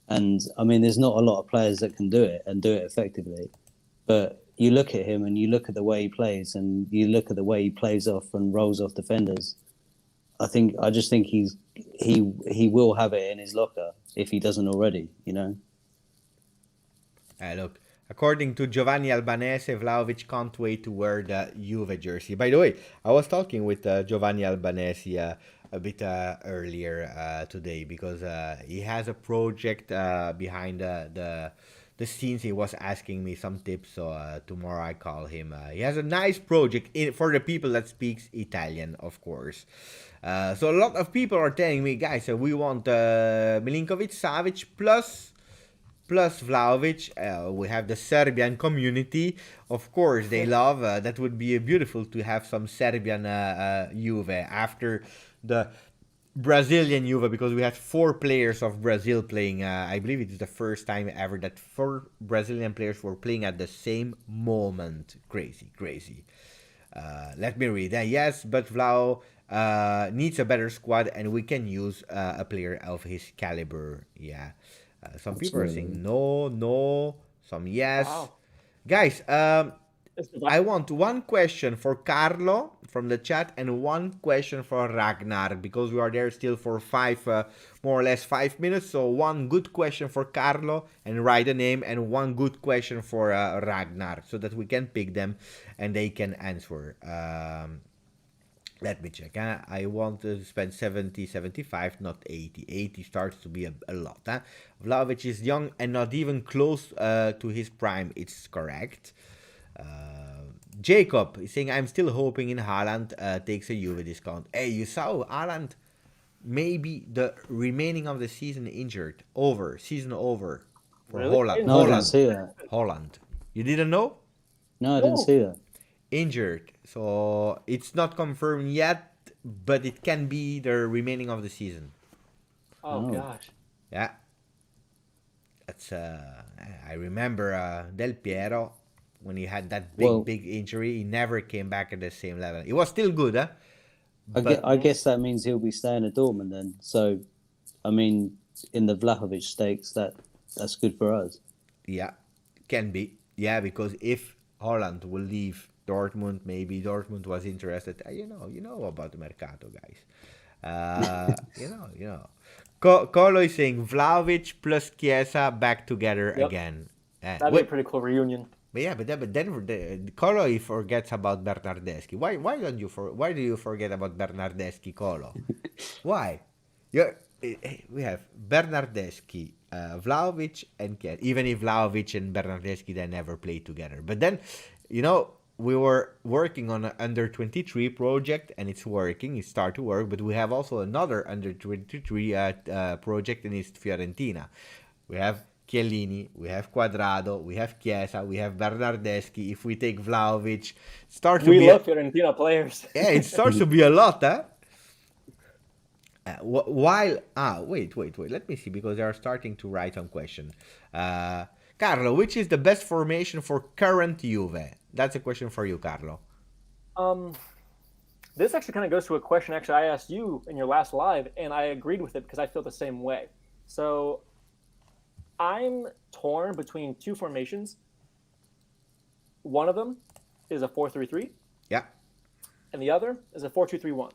And I mean, there's not a lot of players that can do it and do it effectively. But you look at him and you look at the way he plays and you look at the way he plays off and rolls off defenders. I just think he will have it in his locker if he doesn't already. Look, according to Giovanni Albanese, Vlahovic can't wait to wear the Juve jersey. By the way, I was talking with Giovanni Albanese a bit earlier today because he has a project behind the scenes. He was asking me some tips, so tomorrow I call him. He has a nice project for the people that speaks Italian, of course. So a lot of people are telling me, guys, we want Milinkovic, Savic plus Vlahovic. We have the Serbian community. Of course, they love. That would be beautiful to have some Serbian Juve after the Brazilian Juve, because we had 4 players of Brazil playing. I believe it is the first time ever that 4 Brazilian players were playing at the same moment. Crazy. Let me read. Yes, but Vlau needs a better squad, and we can use a player of his caliber. Yeah. Some people are saying no. Some yes. Wow. Guys, I want one question for Carlo from the chat and one question for Ragnar, because we are there still for more or less 5 minutes. So one good question for Carlo and write a name, and one good question for Ragnar, so that we can pick them and they can answer. Let me check. I want to spend 70, 75, not 80. 80 starts to be a lot. Vlahovic is young and not even close to his prime. It's correct. Jacob is saying, I'm still hoping in Haaland takes a Juve discount. Hey, you saw Haaland maybe the remaining of the season injured. Season over for Really? Holland. No, I didn't see that. Holland. You didn't know? No, I didn't see that. Injured. So it's not confirmed yet, but it can be the remaining of the season. Oh gosh. Yeah. That's I remember Del Piero, when he had that big injury, he never came back at the same level. He was still good, huh? I guess that means he'll be staying at Dortmund then. So, I mean, in the Vlahovic stakes, that's good for us. Yeah, can be. Yeah, because if Holland will leave Dortmund, maybe Dortmund was interested. You know about the Mercato, guys. You know. Carlo is saying Vlahovic plus Chiesa back together again. That'd be a pretty cool reunion. But then Carlo, he forgets about Bernardeschi. Why do you forget about Bernardeschi, Carlo? Why? We have Bernardeschi, Vlahovic, and Chiesa. Even if Vlahovic and Bernardeschi, they never played together. But then, we were working on an under-23 project, and it's working. It started to work, but we have also another under-23 project, and it's Fiorentina. We have Chiellini, we have Quadrado, we have Chiesa, we have Bernardeschi. If we take Vlahovic, we love Fiorentina players. Yeah, it starts to be a lot, huh? Wait. Let me see, because they are starting to write some question. Carlo, which is the best formation for current Juve? That's a question for you, Carlo. This actually kind of goes to a question I asked you in your last live, and I agreed with it because I feel the same way. So I'm torn between 2 formations. One of them is a 4-3-3, Yeah. And the other is a 4-2-3-1.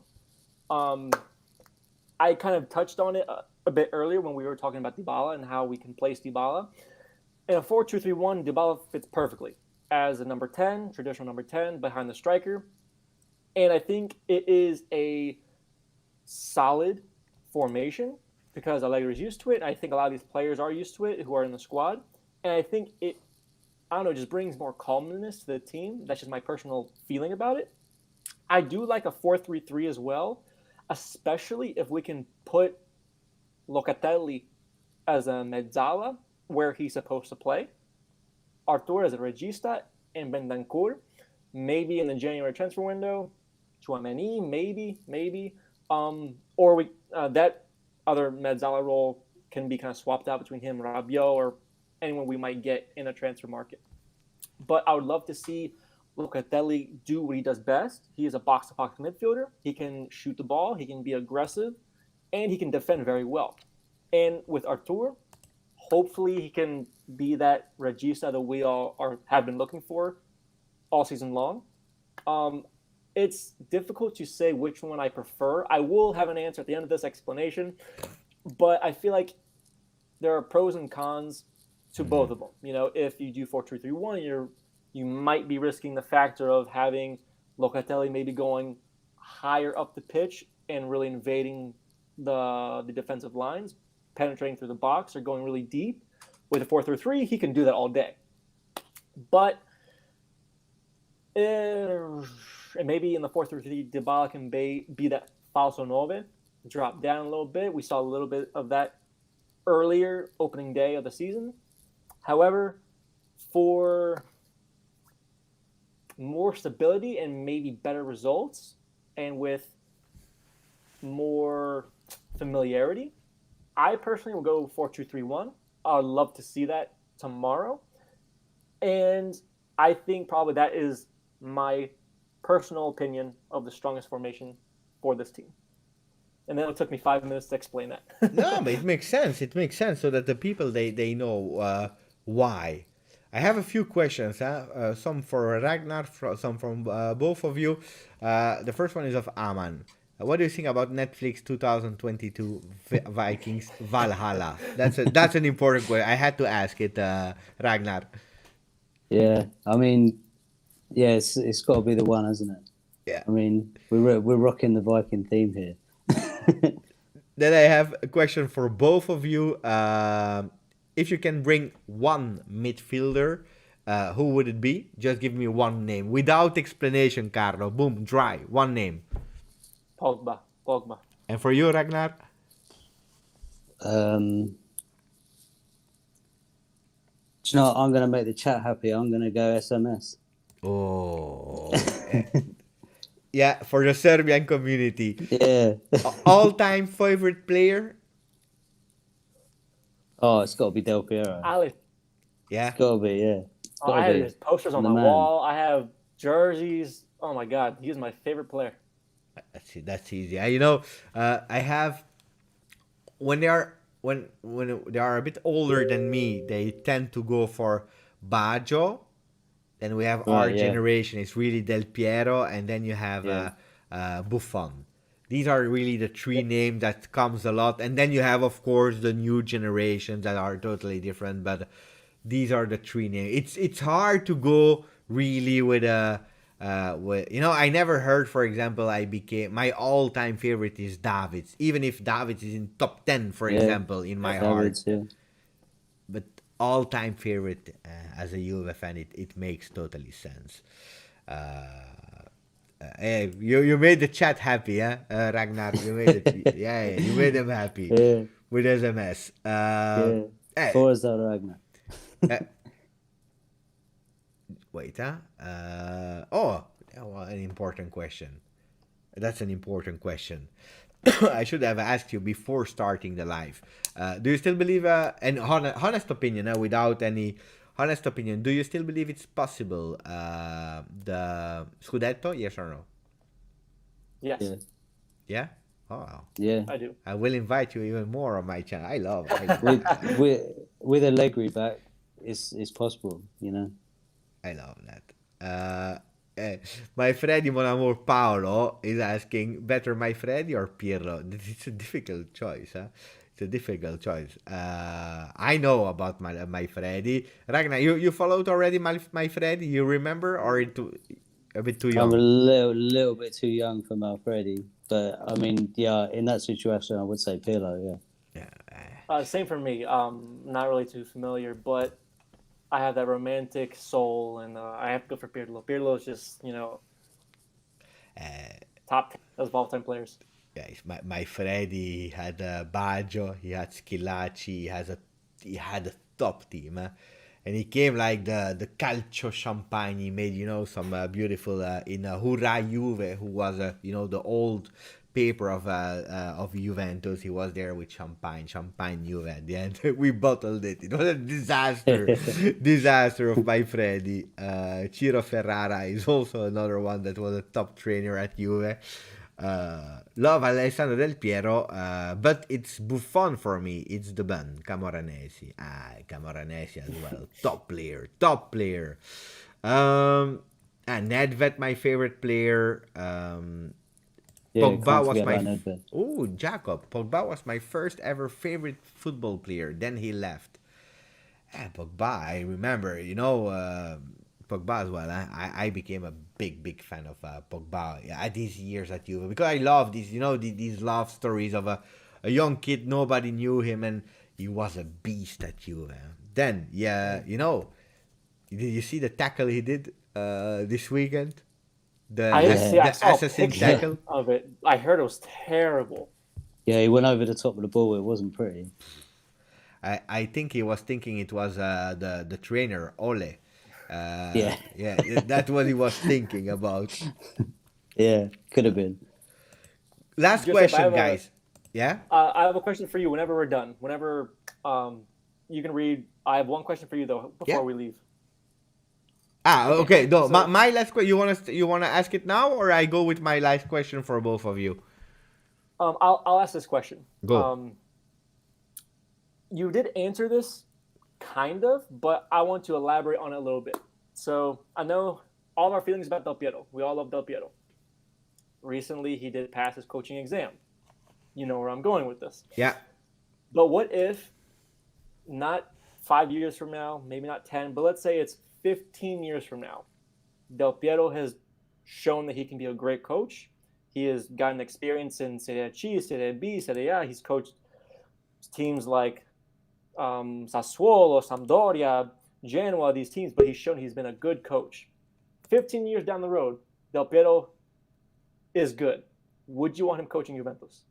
I kind of touched on it a bit earlier when we were talking about Dybala and how we can place Dybala. In a 4-2-3-1, Dybala fits perfectly as a number 10, traditional number 10, behind the striker. And I think it is a solid formation because Allegri's used to it. And I think a lot of these players are used to it who are in the squad. And I think it, I don't know, just brings more calmness to the team. That's just my personal feeling about it. I do like a 4-3-3 as well, especially if we can put Locatelli as a mezzala where he's supposed to play, Artur as a regista, and Bentancur maybe in the January transfer window, Tchouaméni maybe, or we that other mezzala role can be kind of swapped out between him, Rabiot, or anyone we might get in a transfer market. But I would love to see Locatelli do what he does best. He is a box-to-box midfielder. He can shoot the ball. He can be aggressive, and he can defend very well. And with Artur, hopefully he can be that regista that we all have been looking for all season long. It's difficult to say which one I prefer. I will have an answer at the end of this explanation, but I feel like there are pros and cons to both of them. You know, if you do 4-2-3-1, you might be risking the factor of having Locatelli maybe going higher up the pitch and really invading the defensive lines, penetrating through the box, or going really deep. With a 4-3-3, he can do that all day. But and maybe in the 4-3-3, Dybala can be that falso nove, drop down a little bit. We saw a little bit of that earlier opening day of the season. However, for more stability and maybe better results, and with more familiarity, I personally will go 4-2-3-1. I'd love to see that tomorrow. And I think probably that is my personal opinion of the strongest formation for this team. And then it took me 5 minutes to explain that. No, but it makes sense. It makes sense so that the people, they know why. I have a few questions, some for Ragnar, some from both of you. The first one is of Aman. What do you think about Netflix 2022 Vikings Valhalla? That's an important question. I had to ask it, Ragnar. Yeah, I mean, yeah, it's got to be the one, hasn't it? Yeah. I mean, we're rocking the Viking theme here. Then I have a question for both of you. If you can bring one midfielder, who would it be? Just give me one name without explanation, Carlo. Boom, dry. One name. Pogba. And for you, Ragnar? Do you know what? I'm going to make the chat happy. I'm going to go SMS. Oh. Yeah, for the Serbian community. Yeah. All-time favorite player? Oh, it's got to be Del Piero. Alex. Yeah. It's got to be, yeah. I have his posters on The my man. wall. I have jerseys. Oh my God, he's my favorite player. That's easy. You know, I have when they are a bit older than me, they tend to go for Baggio. Then we have our generation. It's really Del Piero, and then you have Buffon. These are really the three names that comes a lot. And then you have, of course, the new generations that are totally different. But these are the three names. It's hard to go really with a I never heard, for example, my all-time favorite is Davids, even if Davids is in top 10, for example, in my heart. Yeah. But all-time favorite as a Juve fan, it makes totally sense. Hey, you made the chat happy, huh? Ragnar, you made it. You made them happy with SMS. Hey. Forza Ragnar. Wait, huh? An important question. That's an important question. I should have asked you before starting the live. Do you still believe, an honest opinion, without any honest opinion, do you still believe it's possible, the Scudetto, yes or no? Yes. Yeah? Oh, wow. Yeah. I do. I will invite you even more on my channel. I love with Allegri back, it's possible, you know. I love that. My Freddy Mon Amour Paolo is asking, better my Freddy or Pirlo? It's a difficult choice, huh? It's a difficult choice. I know about my Freddy. Ragnar, you followed already my Freddy? You remember, or a bit too I'm a young? little bit too young for Malfredi, but I mean, yeah, in that situation, I would say Pirlo. Yeah. Yeah. Same for me. Not really too familiar, but I have that romantic soul, and I have to go for Pirlo. Pirlo is just Uh, top 10 of all time players. Guys, my Freddy had Baggio, he had Schillaci, he had a top team, and he came like the calcio champagne. He made some beautiful in Hurra Juve, who was the old paper of Juventus. He was there with champagne Juve. At the end, we bottled it. It was a disaster, disaster of my Freddy. Ciro Ferrara is also another one that was a top trainer at Juve. Love Alessandro Del Piero, but it's Buffon for me. It's the bun, Camoranesi. Camoranesi as well. Top player, top player. And Nedved, my favorite player. Yeah, Pogba can't was forget my about Nedved. Jacob. Pogba was my first ever favorite football player. Then he left. Pogba, I remember, Pogba as well. I became a big fan of Pogba at these years at Juve because I love these, these love stories of a young kid, nobody knew him, and he was a beast at Juve. Then, did you see the tackle he did this weekend? I didn't see. I The saw a assassin picture tackle. of it. I heard it was terrible. Yeah, he went over the top of the ball. It wasn't pretty. I think he was thinking it was the trainer Ole. Yeah. That's what he was thinking about. Yeah, could have been. Last Joseph, question, guys. Yeah. I have a question for you. Whenever we're done, whenever you can read. I have one question for you though before we leave. Okay. No, So- my last question. You wanna ask it now, or I go with my last question for both of you? I'll ask this question. Go. You did answer this, kind of, but I want to elaborate on it a little bit. So I know all of our feelings about Del Piero. We all love Del Piero. Recently, he did pass his coaching exam. You know where I'm going with this. Yeah. But what if, not 5 years from now, maybe not 10, but let's say it's 15 years from now, Del Piero has shown that he can be a great coach. He has gotten experience in Serie A, Serie B, Serie A. He's coached teams like Sassuolo, Sampdoria, Genoa, these teams, but he's shown he's been a good coach. 15 years down the road, Del Piero is good. Would you want him coaching Juventus?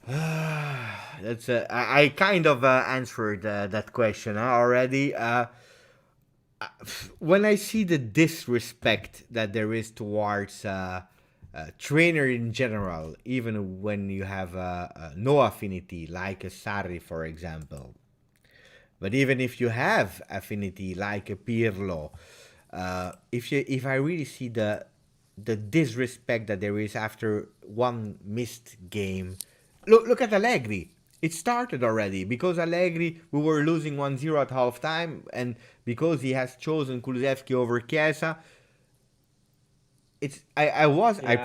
That's I kind of answered that question already. When I see the disrespect that there is towards trainer in general, even when you have no affinity, like a Sarri, for example. But even if you have affinity, like a Pirlo, if I really see the disrespect that there is after one missed game, look at Allegri. It started already because Allegri, we were losing 1-0 at halftime, and because he has chosen Kulusevski over Chiesa, I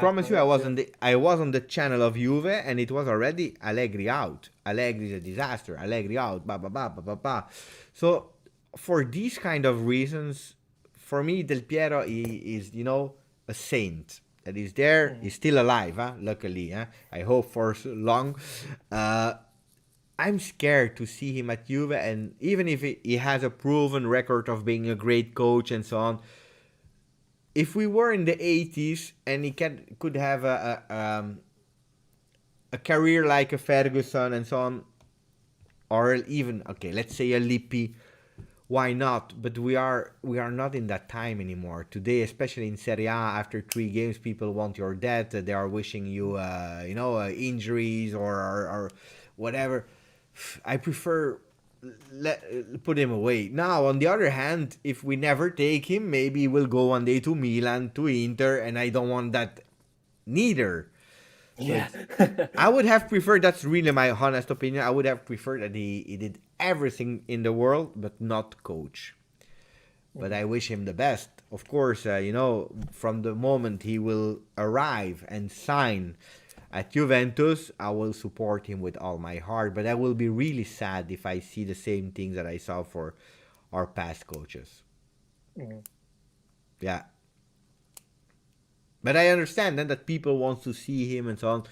promise you, I was on the channel of Juve, and it was already Allegri out. Allegri is a disaster. Allegri out. Ba ba ba ba ba ba. So for these kind of reasons, for me, Del Piero is a saint that is there. He's still alive. Luckily, I hope for so long. I'm scared to see him at Juve, and even if he has a proven record of being a great coach and so on, if we were in the 80s and he could have a career like a Ferguson and so on, or even, let's say a Lippi, why not? But we are not in that time anymore. Today, especially in Serie A, after 3 games, people want your death. They are wishing you, injuries or whatever. I prefer put him away. Now, on the other hand, if we never take him, maybe he will go one day to Milan, to Inter, and I don't want that neither. Yeah. I would have preferred, that's really my honest opinion, I would have preferred that he did everything in the world, but not coach. but I wish him the best. Of course, from the moment he will arrive and sign at Juventus, I will support him with all my heart. But I will be really sad if I see the same things that I saw for our past coaches. Mhm. Yeah. But I understand then that people want to see him and so on.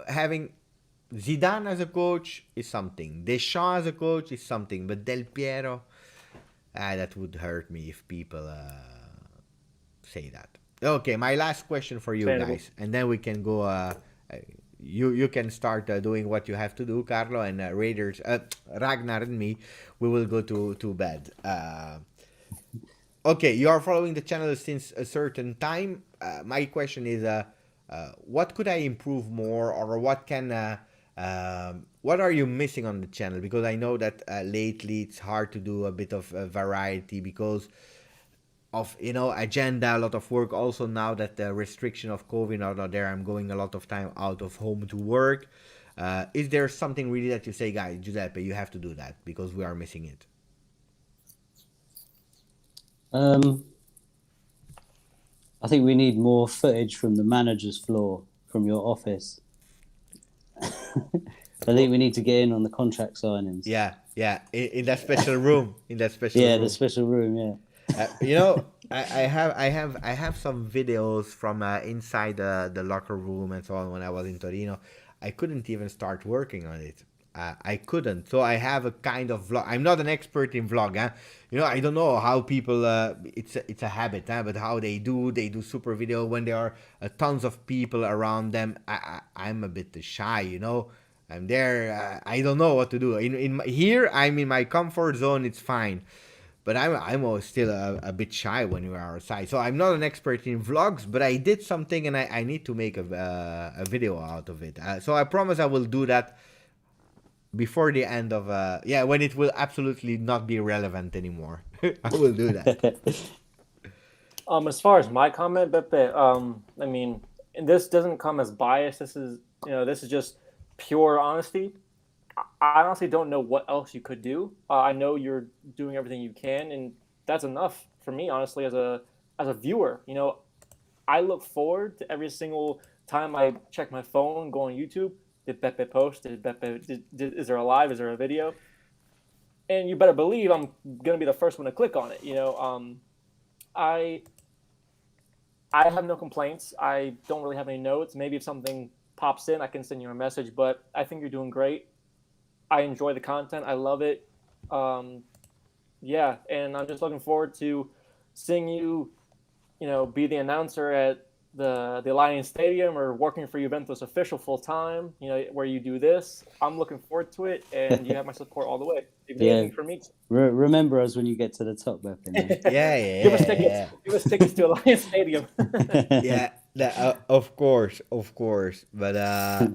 Having Zidane as a coach is something. Deschamps as a coach is something. But Del Piero, that would hurt me if people say that. Okay, my last question for you guys, and then we can go. You can start doing what you have to do, Carlo, and Raiders, Ragnar and me, we will go to bed. Okay, you are following the channel since a certain time. My question is, what could I improve more, or what are you missing on the channel? Because I know that lately it's hard to do a bit of variety because of agenda, a lot of work. Also now that the restriction of COVID are not there, I'm going a lot of time out of home to work. Is there something really that you say, guys, Giuseppe, you have to do that because we are missing it? I think we need more footage from the manager's floor, from your office. I think we need to get in on the contract signings. Yeah, in that special room, room. The special room. I have some videos from inside the locker room and so on when I was in Torino. I couldn't even start working on it. I couldn't. So I have a kind of vlog. I'm not an expert in vlog. I don't know how people. It's a habit, but how they do super video when there are tons of people around them. I'm a bit shy. I'm there. I don't know what to do. Here, I'm in my comfort zone. It's fine. But I'm still a bit shy when we are outside. So I'm not an expert in vlogs, but I did something and I need to make a video out of it. So I promise I will do that before the end of when it will absolutely not be relevant anymore. I will do that. As far as my comment, Beppe, I mean, and this doesn't come as bias. This is just pure honesty. I honestly don't know what else you could do. I know you're doing everything you can, and that's enough for me, honestly, as a viewer. I look forward to every single time I check my phone, go on YouTube. Did Beppe post? Is there a live? Is there a video? And you better believe I'm gonna be the first one to click on it. I have no complaints. I don't really have any notes. Maybe if something pops in, I can send you a message. But I think you're doing great. I enjoy the content. I love it. And I'm just looking forward to seeing you, be the announcer at the Alliance Stadium or working for Juventus official full time. Where you do this. I'm looking forward to it, and you have my support all the way. For me. Remember us when you get to the top, Beppe. Give us tickets. Yeah. Give us tickets to Alliance Stadium. Of course. But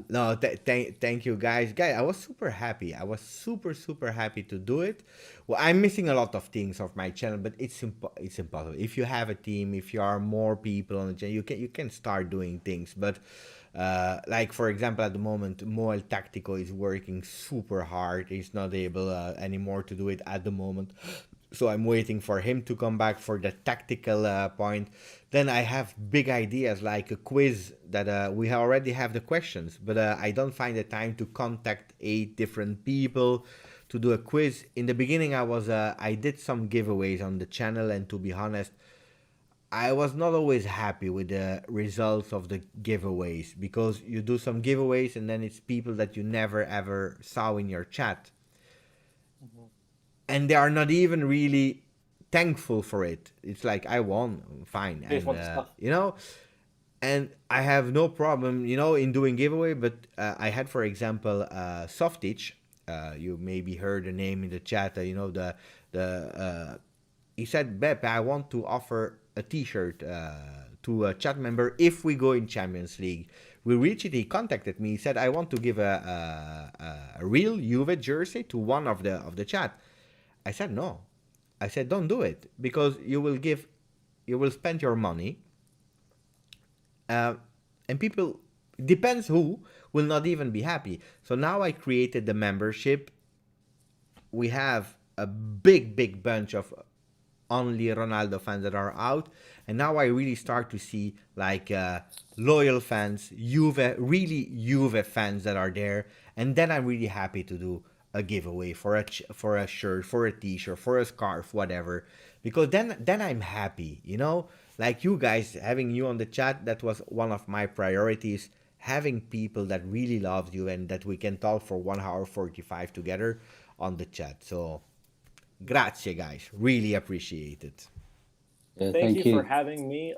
no, thank you, guys. I was super happy. I was super happy to do it. Well, I'm missing a lot of things of my channel, but it's impossible. If you have a team, if you are more people on the channel, you can start doing things. But like for example, at the moment, Moel Tactico is working super hard. He's not able anymore to do it at the moment. So I'm waiting for him to come back for the tactical point. Then I have big ideas like a quiz that we already have the questions, but I don't find the time to contact 8 different people to do a quiz. In the beginning, I did some giveaways on the channel, and to be honest, I was not always happy with the results of the giveaways because you do some giveaways and then it's people that you never ever saw in your chat. Mm-hmm. And they are not even really thankful for it. It's like, I won, fine. And, and I have no problem, in doing giveaway. But I had, for example, Softitch. You maybe heard the name in the chat. He said, Beppe, I want to offer a T-shirt to a chat member if we go in Champions League. We reached it. He contacted me. He said, I want to give a real Juve jersey to one of the chat. I said no. I said don't do it because you will spend your money, and people, depends who, will not even be happy. So now I created the membership. We have a big bunch of only Ronaldo fans that are out. And now I really start to see like loyal fans, really Juve fans that are there. And then I'm really happy to do a giveaway for for a shirt, for a t-shirt, for a scarf, whatever. Because then I'm happy, you know? Like you guys, having you on the chat, that was one of my priorities. Having people that really loves you and that we can talk for 1 hour 45 together on the chat. So, grazie guys, really appreciate it. Yeah, Thank you for having me.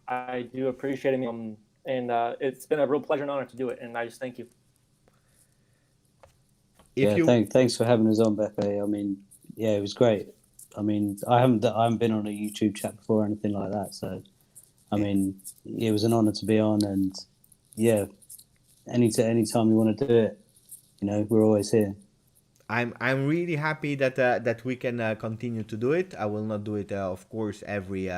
I do appreciate it. And it's been a real pleasure and honor to do it. And I just thank you. Thanks for having us on, Beppe. I mean, yeah, it was great. I mean, I haven't been on a YouTube chat before or anything like that. So, I mean, it was an honor to be on. And yeah, anytime you want to do it, you know, we're always here. I'm really happy that we can continue to do it. I will not do it, of course, every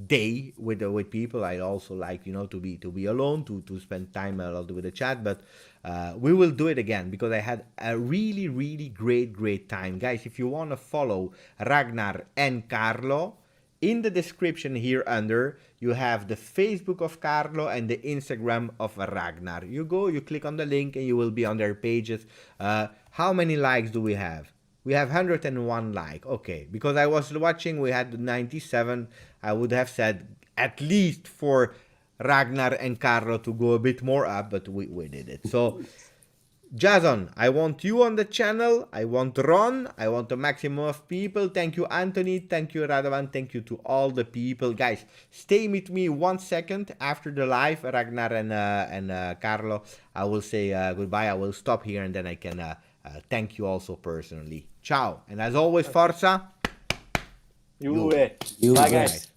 day with people. I also like, you know, to be alone, to spend time a lot with the chat. But we will do it again because I had a really great time, guys. If you want to follow Ragnar and Carlo, in the description here under, you have the Facebook of Carlo and the Instagram of Ragnar. You go, you click on the link, and you will be on their pages. How many likes do we have? We have 101 like. Okay, because I was watching, we had 97. I would have said at least for Ragnar and Carlo to go a bit more up, but we did it. So, Jason, I want you on the channel. I want Ron. I want a maximum of people. Thank you, Anthony. Thank you, Radovan. Thank you to all the people. Guys, stay with me 1 second after the live. Ragnar and Carlo, I will say goodbye. I will stop here and then I can thank you also personally. Ciao. And as always, Forza. Juve. Juve. Bye, guys.